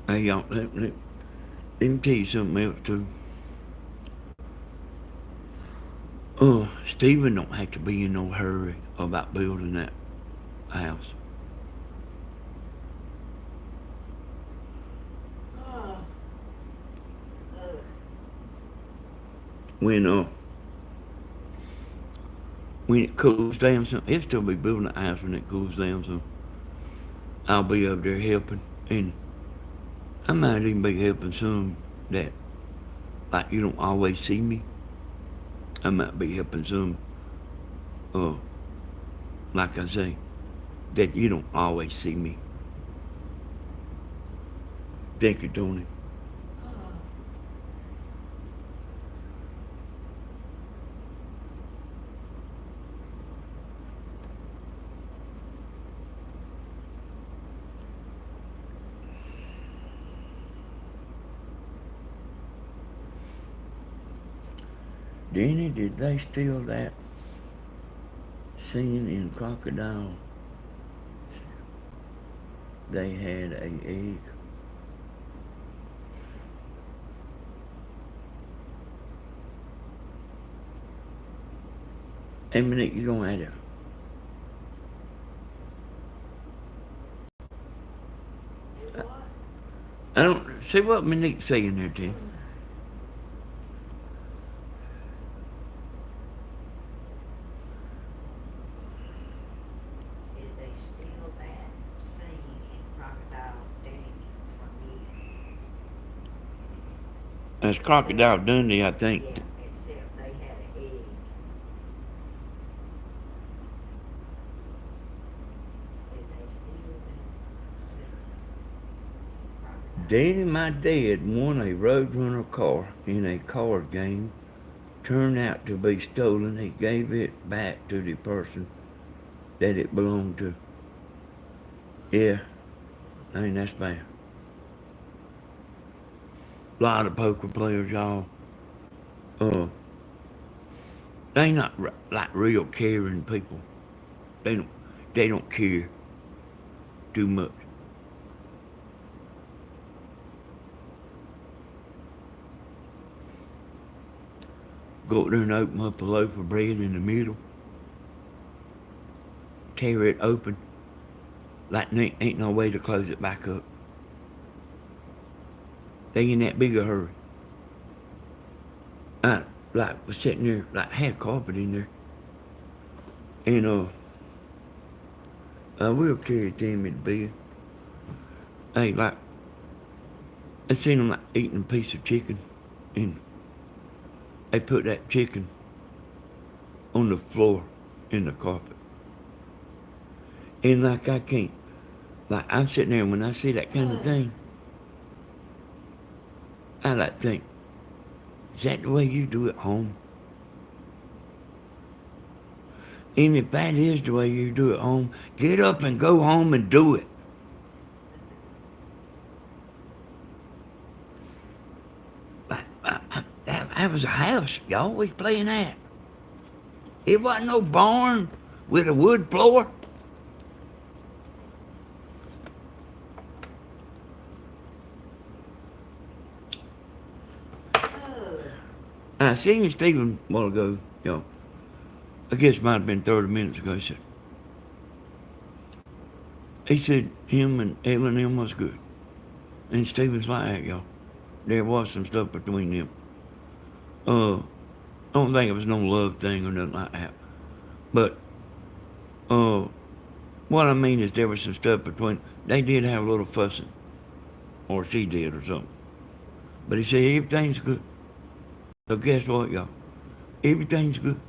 Hey y'all, let me tell you something else too. Stephen don't have to be in no hurry about building that house. When when it cools down some, he'll still be building the house when it cools down some. I'll be up there helping, and I might even be helping some that, like, you don't always see me. I might be helping some, like I say, that you don't always see me. Thank you, Tony. Denny, did they steal that scene in Crocodile? They had a egg. Hey, Monique, you gonna add it? I don't see what Monique's saying there, Tim. Did they steal that scene in Crocodile Dundee from you? That's Crocodile Dundee, I think. Yeah, except they had an egg. Did they steal that scene? Crocodile. Danny, my dad, won a Roadrunner car in a card game. Turned out to be stolen. He gave it back to the person that it belonged to. Yeah, I mean, that's bad. A lot of poker players, y'all, they not like real caring people. They don't care too much. Go up there and open up a loaf of bread in the middle. Tear it open. Like ain't no way to close it back up. They in that big a hurry. I was sitting there, like had carpet in there. And I will carry Tammy to bed. Hey, like I seen them like eating a piece of chicken, and they put that chicken on the floor in the carpet. And like I can't, like I'm sitting there and when I see that kind of thing, I like think, is that the way you do it home? And if that is the way you do it home, get up and go home and do it. That was a house. You always playing that. It wasn't no barn with a wood floor. I seen Stephen a while ago, I guess it might have been 30 minutes ago. He said him and Ellen and him was good. And Stephen's like that, y'all. There was some stuff between them. I don't think it was no love thing or nothing like that. But what I mean is there was some stuff between. They did have a little fussing, or she did, or something. But he said everything's good. So guess what, y'all? Everything's good.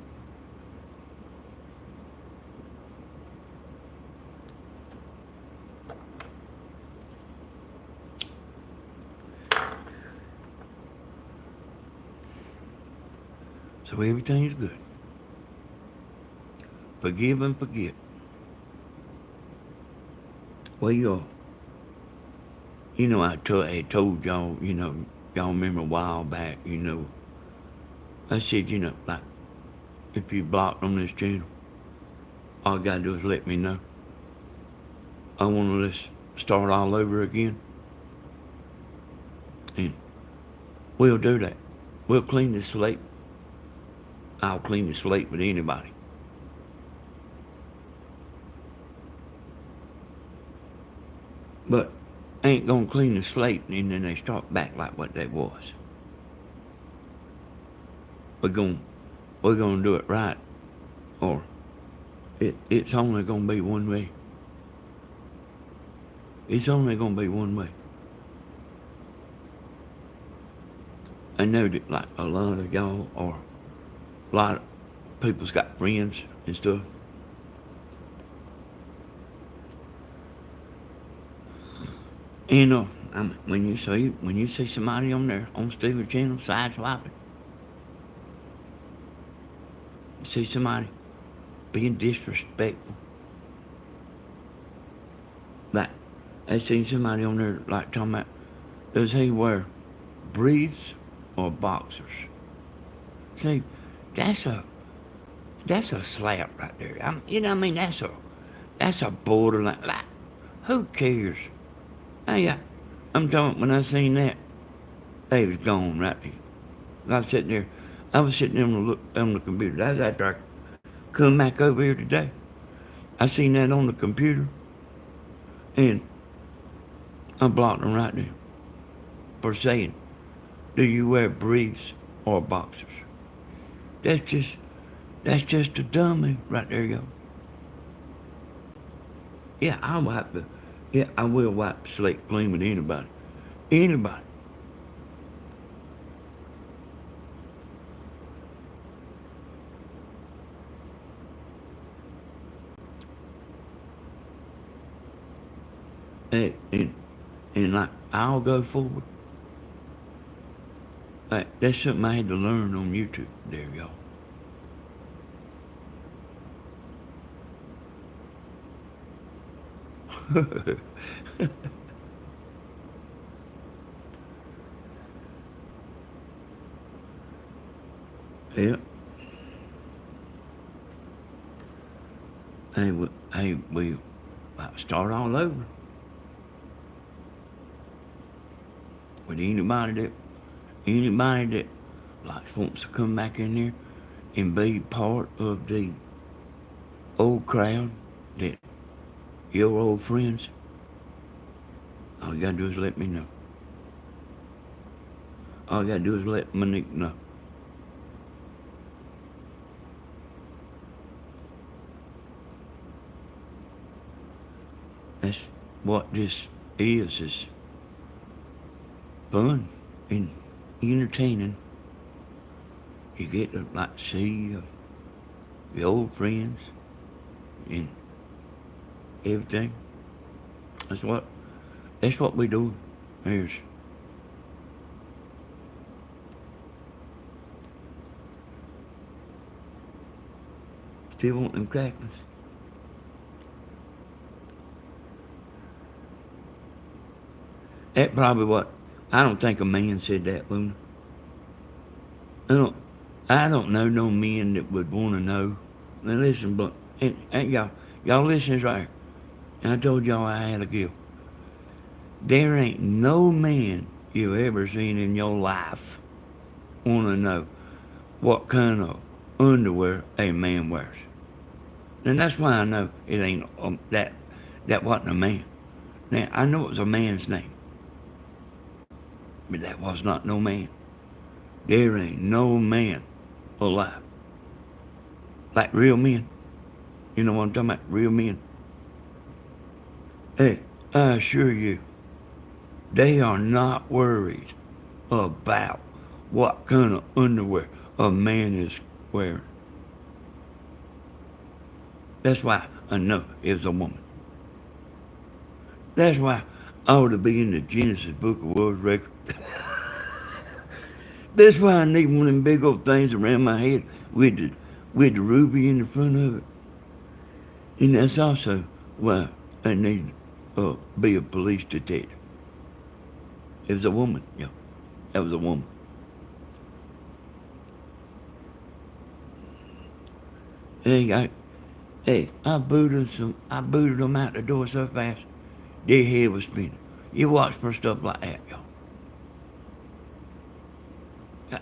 So everything's good. Forgive and forget. Well, I had told y'all, y'all remember a while back, I said, like, if you blocked on this channel, all you gotta do is let me know. I want to start all over again. And we'll do that. We'll clean the slate. I'll clean the slate with anybody. But I ain't gonna clean the slate and then they start back like what they was. We're gonna do it right, or it's only gonna be one way. It's only gonna be one way. I know that like a lot of y'all, or a lot of people's got friends and stuff. And when you see somebody on there on Steven's channel side swiping, see somebody being disrespectful, like I seen somebody on there like talking about, does he wear briefs or boxers? See, That's a that's a slap right there. You know what I mean? That's a borderline. Like, who cares? Hey, I'm talking when I seen that, they was gone right there. I was sitting there on the computer. That's after I come back over here today. I seen that on the computer, and I blocked them right there for saying, "Do you wear briefs or boxers?" That's just that's just a dummy right there, yo. Yeah, I will wipe the slate clean with anybody. Anybody. And like, I'll go forward. Like, that's something I had to learn on YouTube there, y'all. Yeah. We start all over with anybody that like wants to come back in there and be part of the old crowd, that your old friends. All you gotta do is let me know. All you gotta do is let Monique know. That's what this is fun and entertaining. You get to like see the old friends and everything. That's what we do. There's still want them crackers. That probably what I don't think a man said that, Luna. I don't I don't know no men that would want to know. Now listen, but and y'all listen right here. And I told y'all I had a gift. There ain't no man you ever seen in your life want to know what kind of underwear a man wears. And that's why I know it ain't that wasn't a man. Now I know it was a man's name, but that was not no man. There ain't no man alive. Like real men. You know what I'm talking about? Real men. Hey, I assure you, they are not worried about what kind of underwear a man is wearing. That's why I know it's a woman. That's why I ought to be in the Genesis Book of World Records. That's why I need one of them big old things around my head with the ruby in the front of it. And that's also why I need to be a police detective. It was a woman, yeah. That was a woman. Hey, I booted them out the door so fast, their head was spinning. You watch for stuff like that, y'all.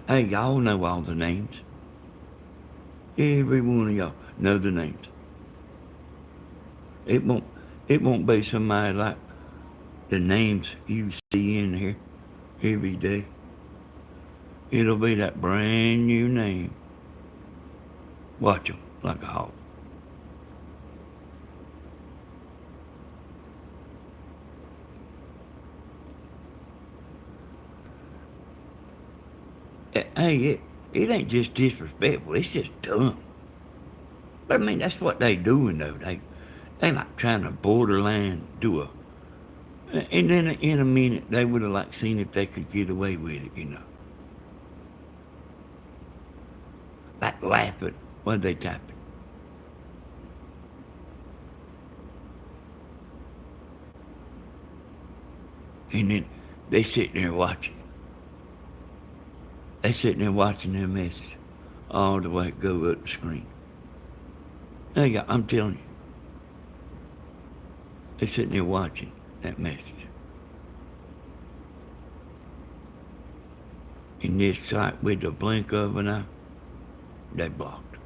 Hey, y'all know all the names. Every one of y'all know the names. It won't be somebody like the names you see in here every day. It'll be that brand new name. Watch them like a hawk. Hey, it ain't just disrespectful. It's just dumb. But I mean, that's what they doing though. They like trying to borderline do a. And then in a minute, they would have like seen if they could get away with it, you know. Like laughing while they typing. And then they sitting there watching. They sitting there watching their message. all the way go up the screen. Hey, I'm telling you, they're sitting there watching that message. And just like with the blink of an eye, they blocked.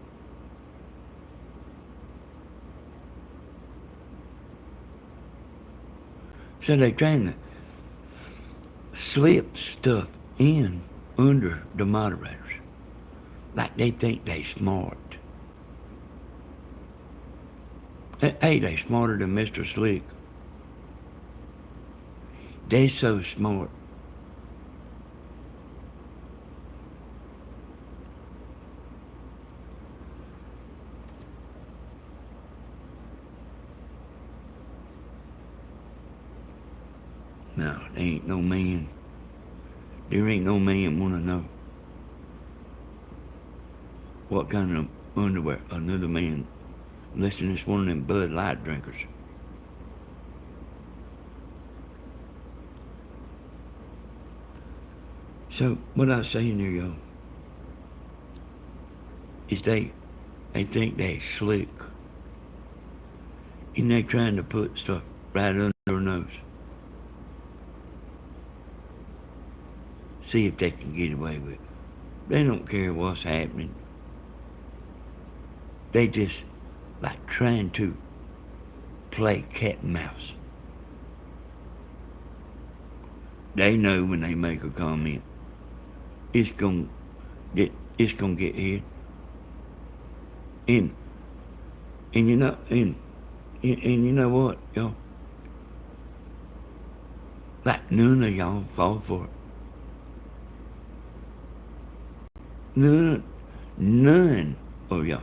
So they're trying to slip stuff in under the moderators. Like they think they smart. Hey, they smarter than Mr. Slick. They so smart. No, there ain't no man. There ain't no man wanna know what kind of underwear another man, unless it's one of them Bud Light drinkers. So what I was saying there, y'all, is they think they slick. And they trying to put stuff right under their nose. See if they can get away with it. They don't care what's happening. They just like trying to play cat and mouse. They know when they make a comment, it's gonna get hit. And you know you know what, y'all? Like none of y'all fall for it. None of y'all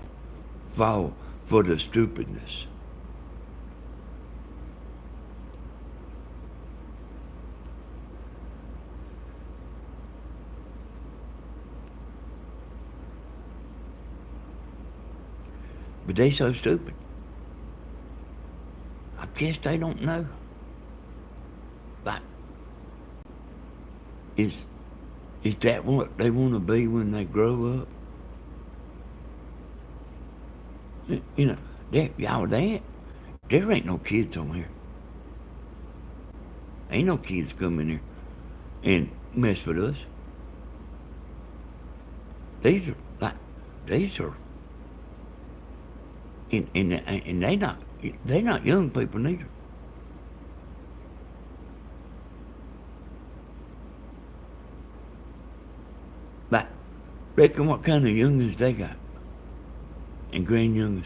fall for the stupidness. But they so stupid. I guess they don't know. Like, is that what they want to be when they grow up? You know, y'all, there ain't no kids on here. Ain't no kids coming here and mess with us. These are, and they not young people neither. Like, reckon what kind of youngins they got, and grand youngins.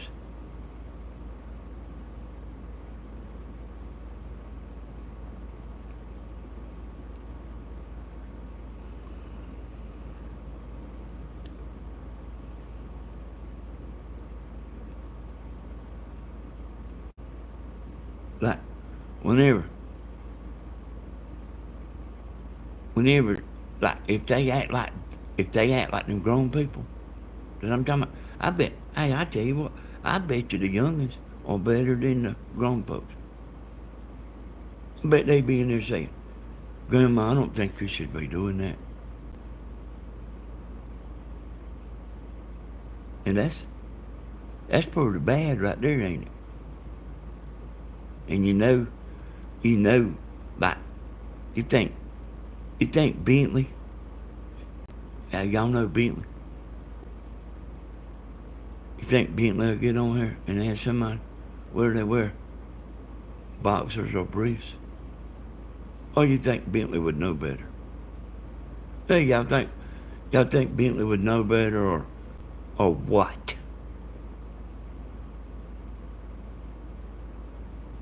Like, whenever, like, if they act like them grown people that I'm talking about, I tell you what, I bet you the youngins are better than the grown folks. I bet they be in there saying, Grandma, I don't think you should be doing that. And that's pretty bad right there, ain't it? And you know, like, you think Bentley, y'all know Bentley. You think Bentley will get on here and ask somebody where they wear boxers or briefs? Or you think Bentley would know better? Hey, y'all think Bentley would know better or what?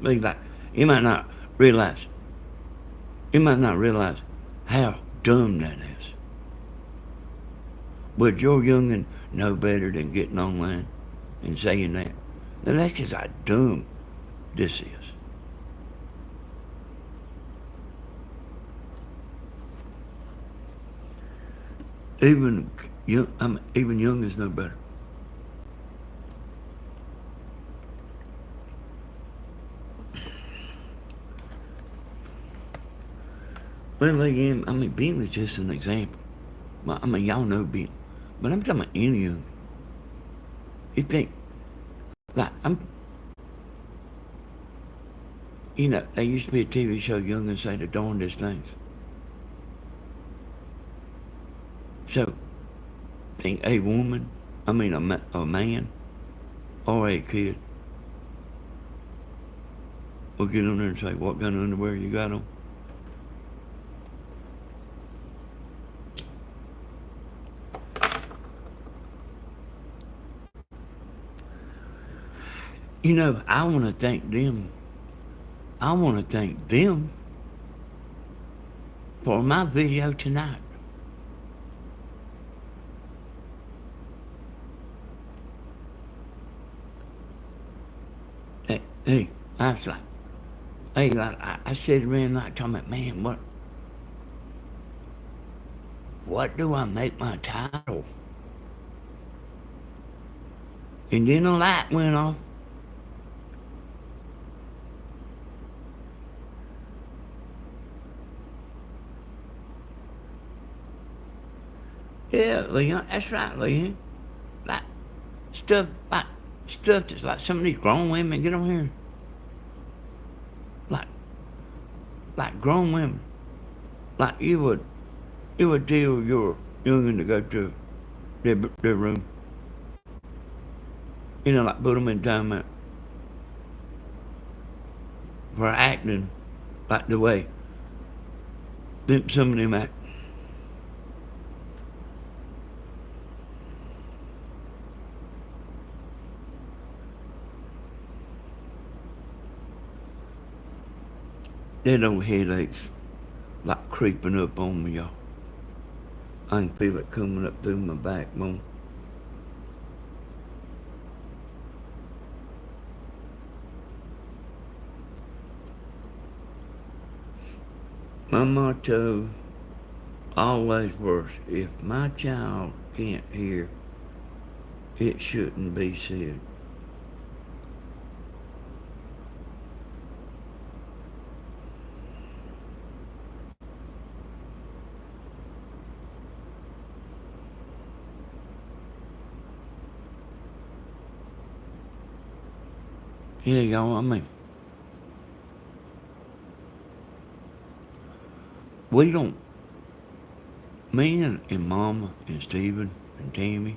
Like, you might not realize how dumb that is. Would your youngin' know better than getting online and saying that? Now that's just how dumb this is. Even youngins know better. Well, again, Bentley's just an example. Y'all know Bentley. But I'm talking about any young. You think, like, there used to be a TV show, Young and Say the darndest things. So, think a woman, a man, or a kid will get on there and say, what kind of underwear you got on? I want to thank them. I want to thank them for my video tonight. Hey, I was like, I said around like talking about, man, what do I make my title? And then the light went off. Yeah, Leon, that's right, Leon. Like stuff, that's like some of these grown women get on here. Like, grown women. Like you would tell your youngin' to go to their room. Like put them in timeout for acting like the way some of them act. That old headaches like creeping up on me, y'all. I can feel it coming up through my backbone. My motto always was, if my child can't hear, it shouldn't be said. Yeah, y'all, we don't, me and Mama and Stephen and Tammy,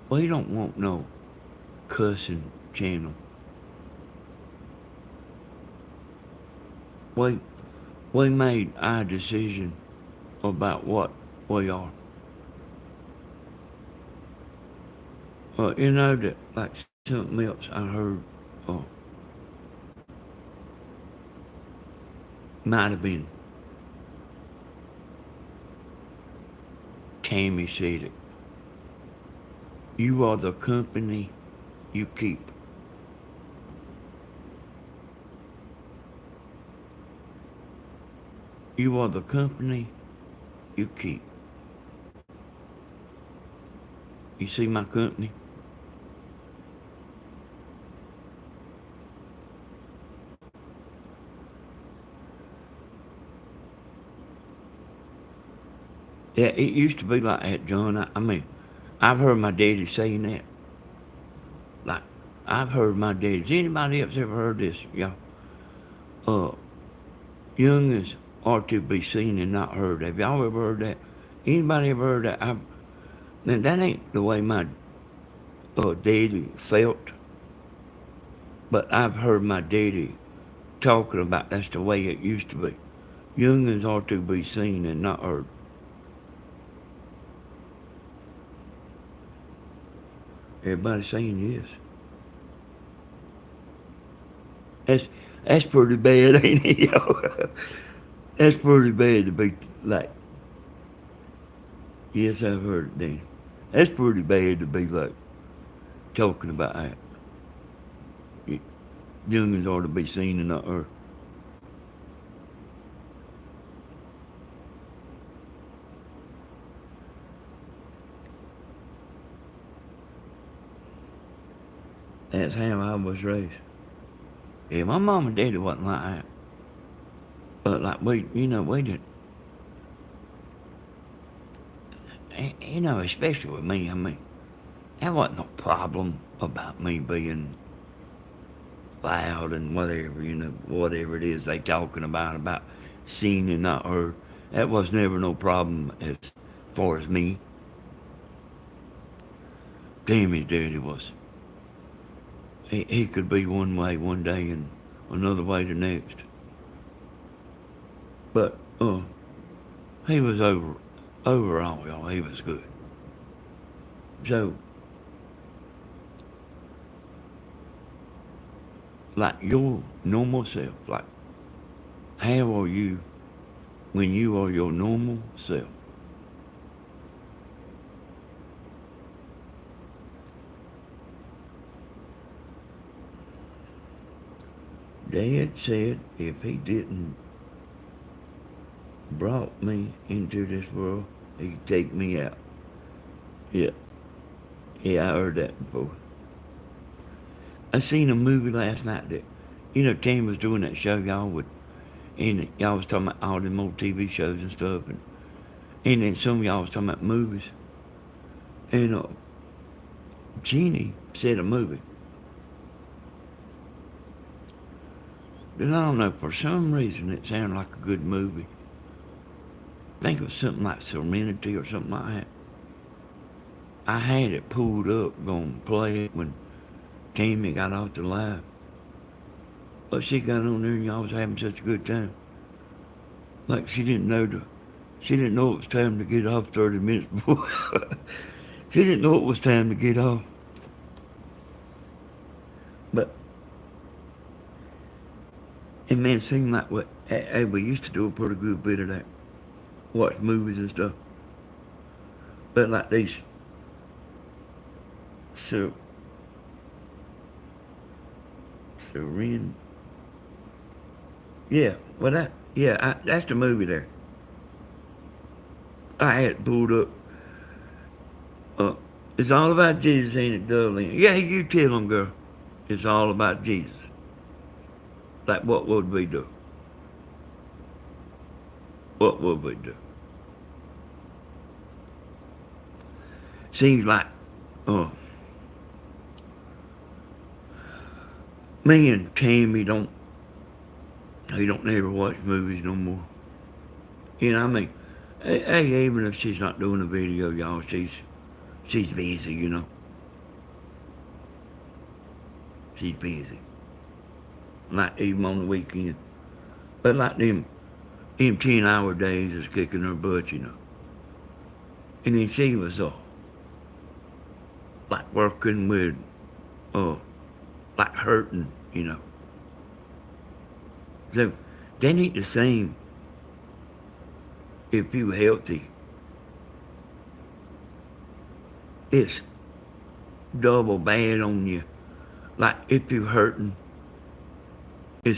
we don't want no cussing channel. We made our decision about what we are. That like something else I heard, might have been Tammy said it. You are the company you keep. You are the company you keep. You see my company? Yeah, it used to be like that, John. I've heard my daddy saying that. Like, I've heard my daddy. Has anybody else ever heard this, y'all? Youngins are to be seen and not heard. Have y'all ever heard that? Anybody ever heard that? Man, that ain't the way my daddy felt. But I've heard my daddy talking about that's the way it used to be. Youngins are to be seen and not heard. Everybody saying yes. That's pretty bad, ain't it, yo? That's pretty bad to be like, yes, I've heard it, Dan. That's pretty bad to be like talking about that. Youngins are to be seen and not heard. That's how I was raised. Yeah, my mom and daddy wasn't like that. But like we didn't. you know, especially with me, I mean, that wasn't no problem about me being loud and whatever, you know, whatever it is they talking about seen and not heard. That was never no problem as far as me. Tammy's daddy was. He could be one way one day and another way the next. But he was overall, y'all. He was good. So, like your normal self, like how are you when you are your normal self? Dad said if he didn't brought me into this world, he'd take me out. Yeah, yeah, I heard that before. I seen a movie last night that, you know, Tammy was doing that show y'all would, and y'all was talking about all them old TV shows and stuff, and then some of y'all was talking about movies, and Jeannie said a movie. And I don't know, for some reason it sounded like a good movie. I think it was something like Serenity or something like that. I had it pulled up, going to play it when Tammy got off the live. But she got on there and y'all was having such a good time. Like she didn't know it was time to get off 30 minutes before. She didn't know it was time to get off. But it man seemed like what we used to do a pretty good bit of that. Watch movies and stuff. But like these Seren. Yeah, well that's the movie there. I had it pulled up. It's all about Jesus, ain't it, Dublin? Yeah, you tell them, girl. It's all about Jesus. Like, what would we do? What would we do? Seems like, me and Tammy don't never watch movies no more. You know, I mean, hey, even if she's not doing a video, y'all, she's busy, you know. She's busy. Like even on the weekend. But like them 10-hour days is kicking her butt, you know. And then she was like working with like hurting, you know. So that ain't the same if you healthy. It's double bad on you. Like if you hurting, it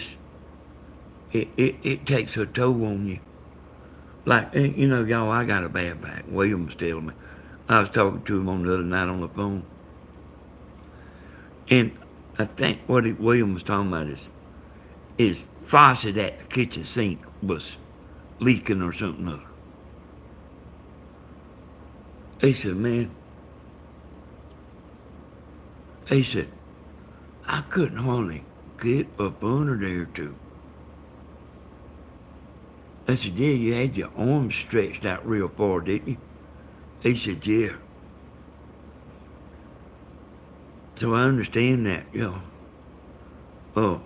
takes a toll on you. Like, you know, y'all, I got a bad back. William was telling me. I was talking to him on the other night on the phone. And I think what William was talking about is faucet at the kitchen sink was leaking or something other. He said, man, he said, I couldn't hardly get up under there too. I said, yeah, you had your arms stretched out real far, didn't you? He said, yeah. So I understand that, you know.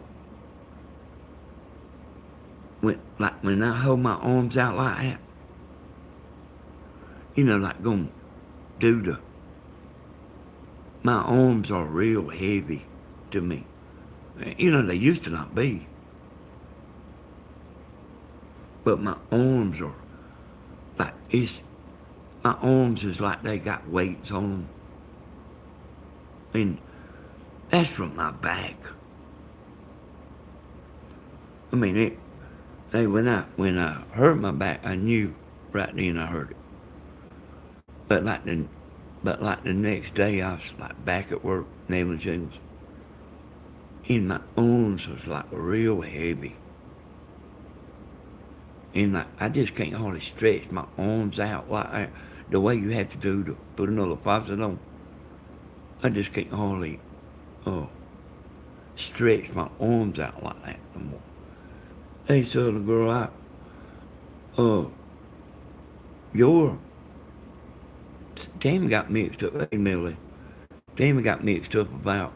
When I hold my arms out like that, you know, like going do my arms are real heavy to me. You know, they used to not be. But my arms are like, my arms is like they got weights on them. And that's from my back. I mean, when I hurt my back, I knew right then I hurt it. But like the next day, I was like back at work, nailing shingles. And my arms was like real heavy. And like, I just can't hardly stretch my arms out like that. the way you have to do to put another faucet on. I just can't hardly uh, stretch my arms out like that no more. Hey, Southern girl, uh, your Tammy got mixed up. Hey, Millie, Tammy got mixed up uh,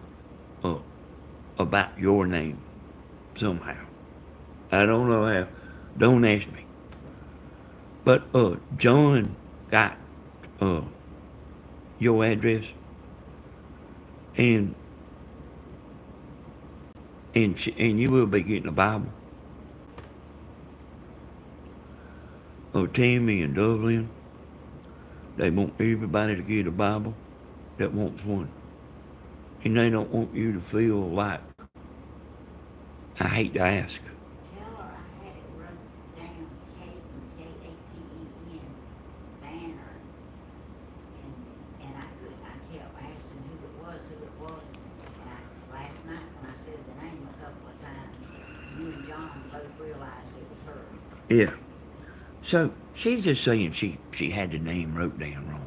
about your name somehow. I don't know how. Don't ask me. But John got uh your address, and and you will be getting a Bible. Tammy and Dublin, they want everybody to get a Bible that wants one, and they don't want you to feel like, I hate to ask. Tell her I had it wrote down Katen, Banner, and I kept asking who it was, and last night when I said the name a couple of times, you and John both realized it was her. Yeah. So she's just saying she had the name wrote down wrong.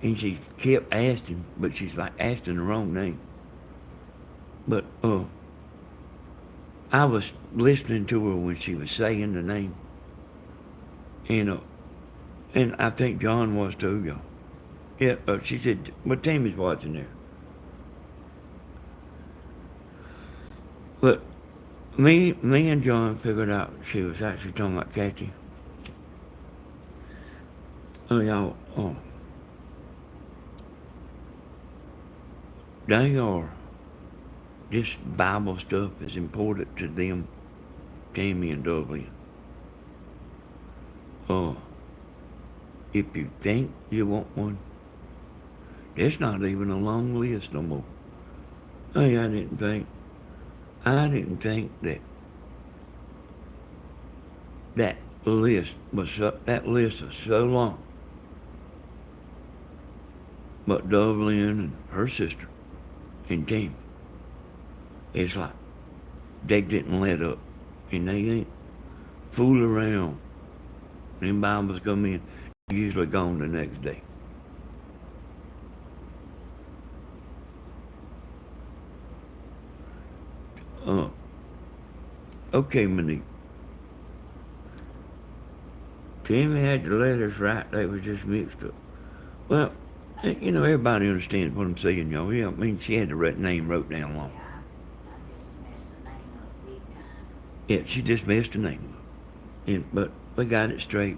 And she kept asking, but she's like asking the wrong name. But I was listening to her when she was saying the name. And I think John was too, y'all. Yeah, she said, well, Tammy's watching there. But me and John figured out she was actually talking about Kathy. Y'all, they are, this Bible stuff is important to them, Tammy and Dublin. If you think you want one, there's not even a long list no more. Hey, I didn't think that list was so long. But Dublin and her sister and Tammy, it's like they didn't let up, and they ain't fool around. Them Bibles come in, usually gone the next day. Okay, Monique. Tammy had the letters right, they was just mixed up. Well, everybody understands what I'm saying, y'all. Yeah, I mean, she had the name wrote down wrong. Yeah, I just messed the name up big time. Yeah, she just messed the name up. But we got it straight.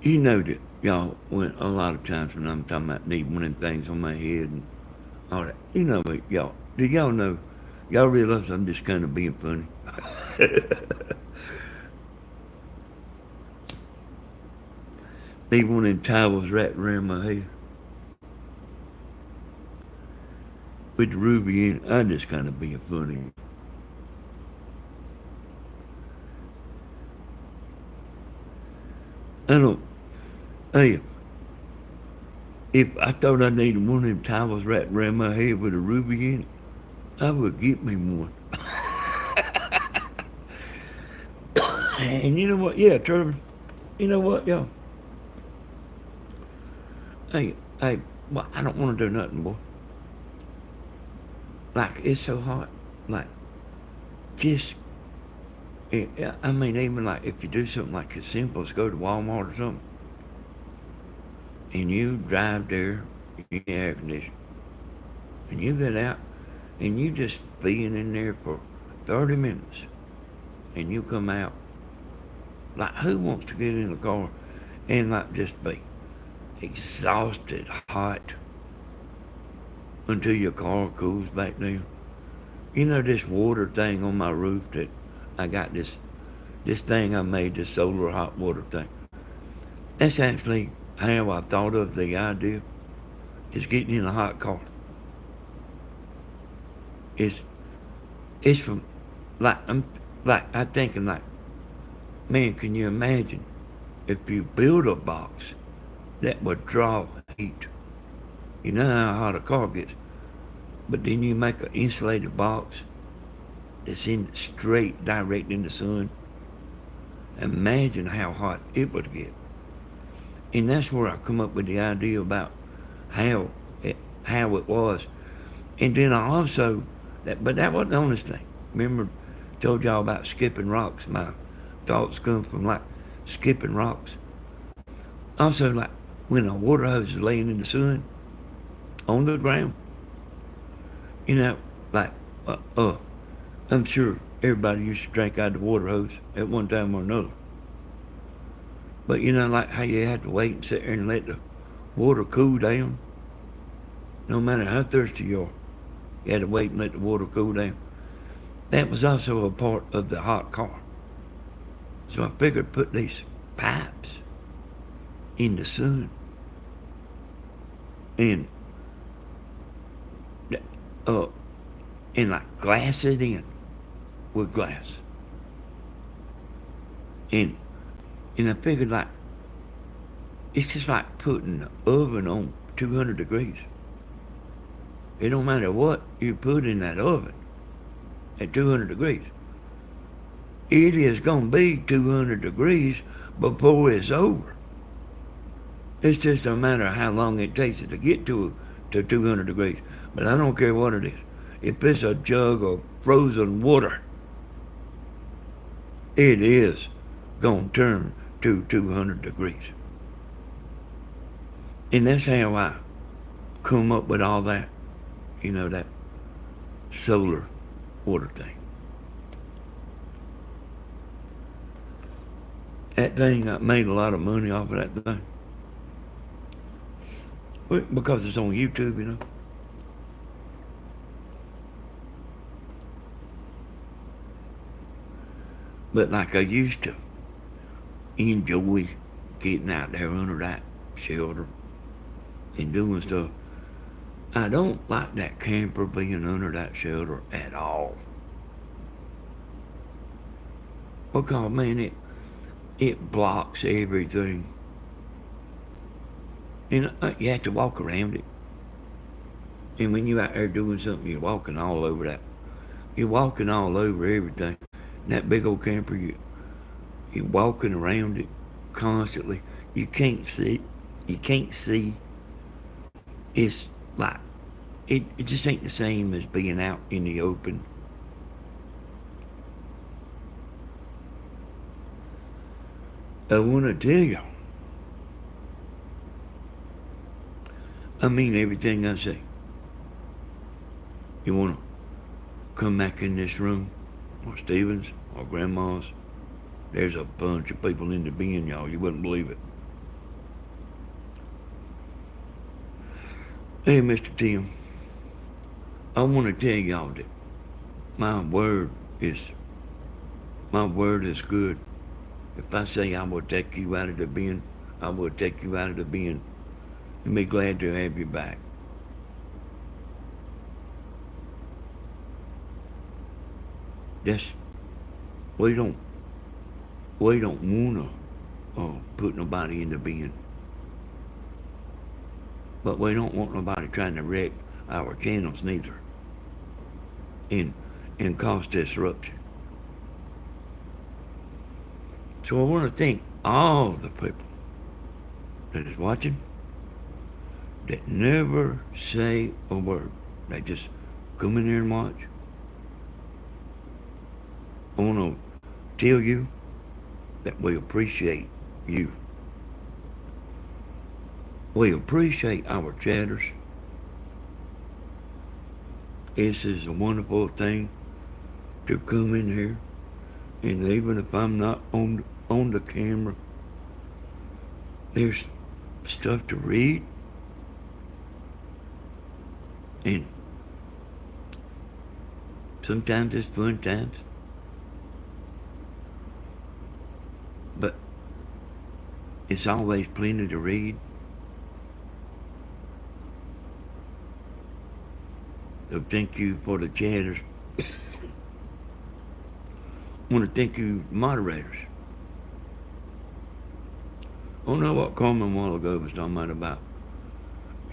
You know that, y'all, when a lot of times when I'm talking about needing one of them things on my head and all that, you know it, y'all. Do y'all know? Y'all realize I'm just kind of being funny? Need one of them towels wrapped around my head with the ruby in it. I'm just kind of being funny. I don't. Hey, if I thought I needed one of them towels wrapped around my head with a ruby in it, I would get me one. And you know what? Yeah, Turban. You know what, y'all? Hey, well, I don't want to do nothing, boy. Like, it's so hot. Like, just, I mean, even like if you do something like as simple as go to Walmart or something, and you drive there in the air conditioning, and you get out, and you just being in there for 30 minutes, and you come out, like, who wants to get in the car and like just be exhausted, hot, until your car cools back down? You know this water thing on my roof that I got this thing I made, this solar hot water thing. That's actually how I thought of the idea, is getting in a hot car. It's from, I'm thinking like, man, can you imagine if you build a box that would draw heat? You know how hot a car gets, but then you make an insulated box that's in straight, direct in the sun. Imagine how hot it would get. And that's where I come up with the idea about how how it was. And then I also, but that wasn't the only thing. Remember, told y'all about skipping rocks. My thoughts come from like skipping rocks. Also, like when a water hose is laying in the sun on the ground, you know, like, I'm sure everybody used to drink out of the water hose at one time or another. But you know, like how you have to wait and sit there and let the water cool down, no matter how thirsty you are. You had to wait and let the water cool down. That was also a part of the hot car. So I figured put these pipes in the sun and uh and like glass it in with glass. And I figured like it's just like putting the oven on 200 degrees. It don't matter what you put in that oven at 200 degrees. It is going to be 200 degrees before it's over. It's just a matter of how long it takes it to get to 200 degrees. But I don't care what it is. If it's a jug of frozen water, it is going to turn to 200 degrees. And that's how I come up with all that, you know, that solar water thing. That thing, I made a lot of money off of that thing. Well, because it's on YouTube, you know. But like I used to enjoy getting out there under that shelter and doing stuff. I don't like that camper being under that shelter at all. Because, man, it blocks everything. And you have to walk around it. And when you're out there doing something, you're walking all over that. You're walking all over everything. And that big old camper, you're walking around it constantly. You can't see. You can't see. It's like, it just ain't the same as being out in the open. I want to tell you, I mean everything I say. You want to come back in this room, or Stevens, or Grandma's, there's a bunch of people in the bin, y'all. You wouldn't believe it. Hey, Mr. Tim, I want to tell y'all that my word is good. If I say I will take you out of the bin, I will take you out of the bin and be glad to have you back. That's, we don't want to put nobody in the bin. But we don't want nobody trying to wreck our channels neither and cause disruption. So I want to thank all the people that is watching that never say a word. They just come in here and watch. I want to tell you that we appreciate you. We appreciate our chatters. This is a wonderful thing to come in here, and even if I'm not on the camera, there's stuff to read, and sometimes it's fun times, but it's always plenty to read. So thank you for the chatters. I want to thank you, moderators. I don't know what Carmen a while ago was talking about.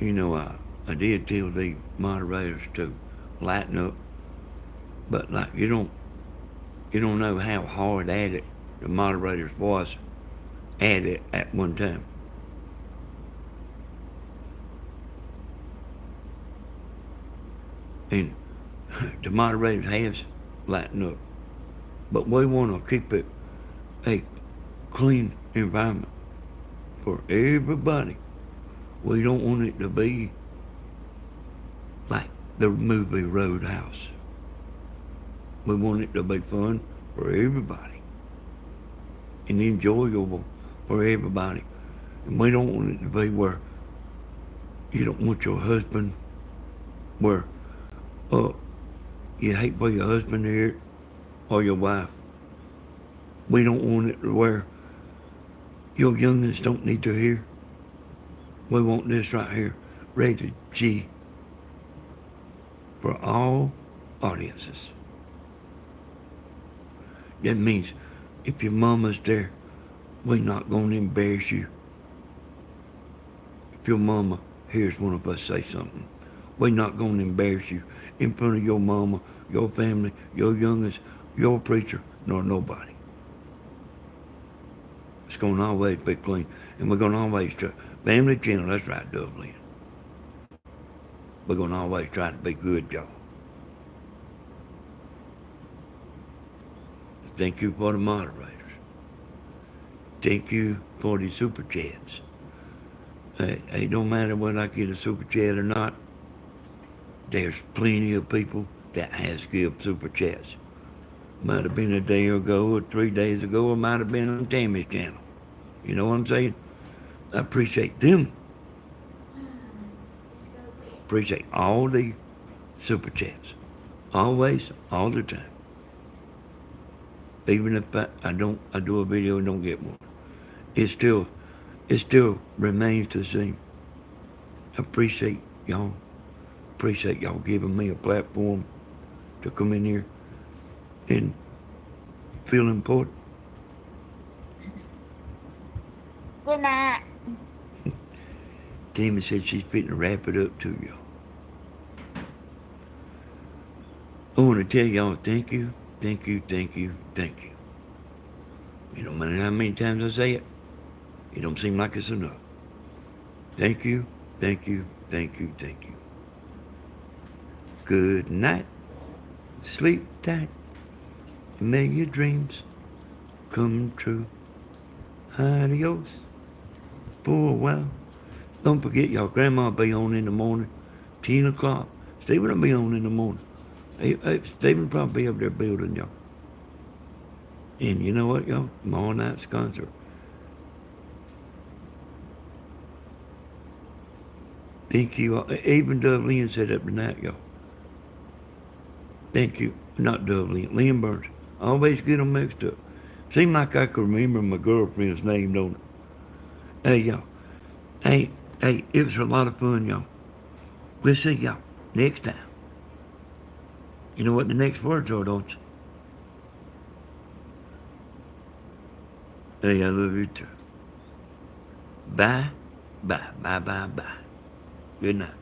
You know, I did tell the moderators to lighten up, but like you don't know how hard at it the moderators was at it at one time. And the moderators has lightened up. But we want to keep it a clean environment for everybody. We don't want it to be like the movie Roadhouse. We want it to be fun for everybody and enjoyable for everybody. And we don't want it to be where you don't want your husband, where you hate for your husband to hear it or your wife. We don't want it to where your youngins don't need to hear. We want this right here, rated G, for all audiences. That means if your mama's there, we're not going to embarrass you. If your mama hears one of us say something, we're not going to embarrass you in front of your mama, your family, your youngest, your preacher, nor nobody. It's going to always be clean. And we're going to always try. Family channel, that's right, Dublin. We're going to always try to be good, y'all. Thank you for the moderators. Thank you for the super chats. It don't matter whether I get a super chat or not. There's plenty of people that has give super chats. Might have been a day ago or 3 days ago, or might have been on Tammy's channel. You know what I'm saying? I appreciate them. Appreciate all the super chats. Always, all the time. Even if I do a video and don't get one. It still remains the same. I appreciate y'all. Appreciate y'all giving me a platform to come in here and feel important. Good night. Tammy said she's fitting to wrap it up too, y'all. I want to tell y'all thank you, thank you, thank you, thank you. You don't matter how many times I say it, it don't seem like it's enough. Thank you, thank you, thank you, thank you. Good night. Sleep tight. May your dreams come true. Adios. For a while. Don't forget, y'all, Grandma will be on in the morning, 10 o'clock. Stephen will be on in the morning. Stephen probably be up there building, y'all. And you know what, y'all? Tomorrow night's concert. Thank you all. Even Dublin set up tonight, y'all. Thank you. Not Dublin, Lynn Burns. I always get them mixed up. Seem like I can remember my girlfriend's name, don't it? Hey, y'all. Hey, it was a lot of fun, y'all. We'll see y'all next time. You know what the next words are, don't you? Hey, I love you too. Bye, bye, bye, bye, bye. Good night.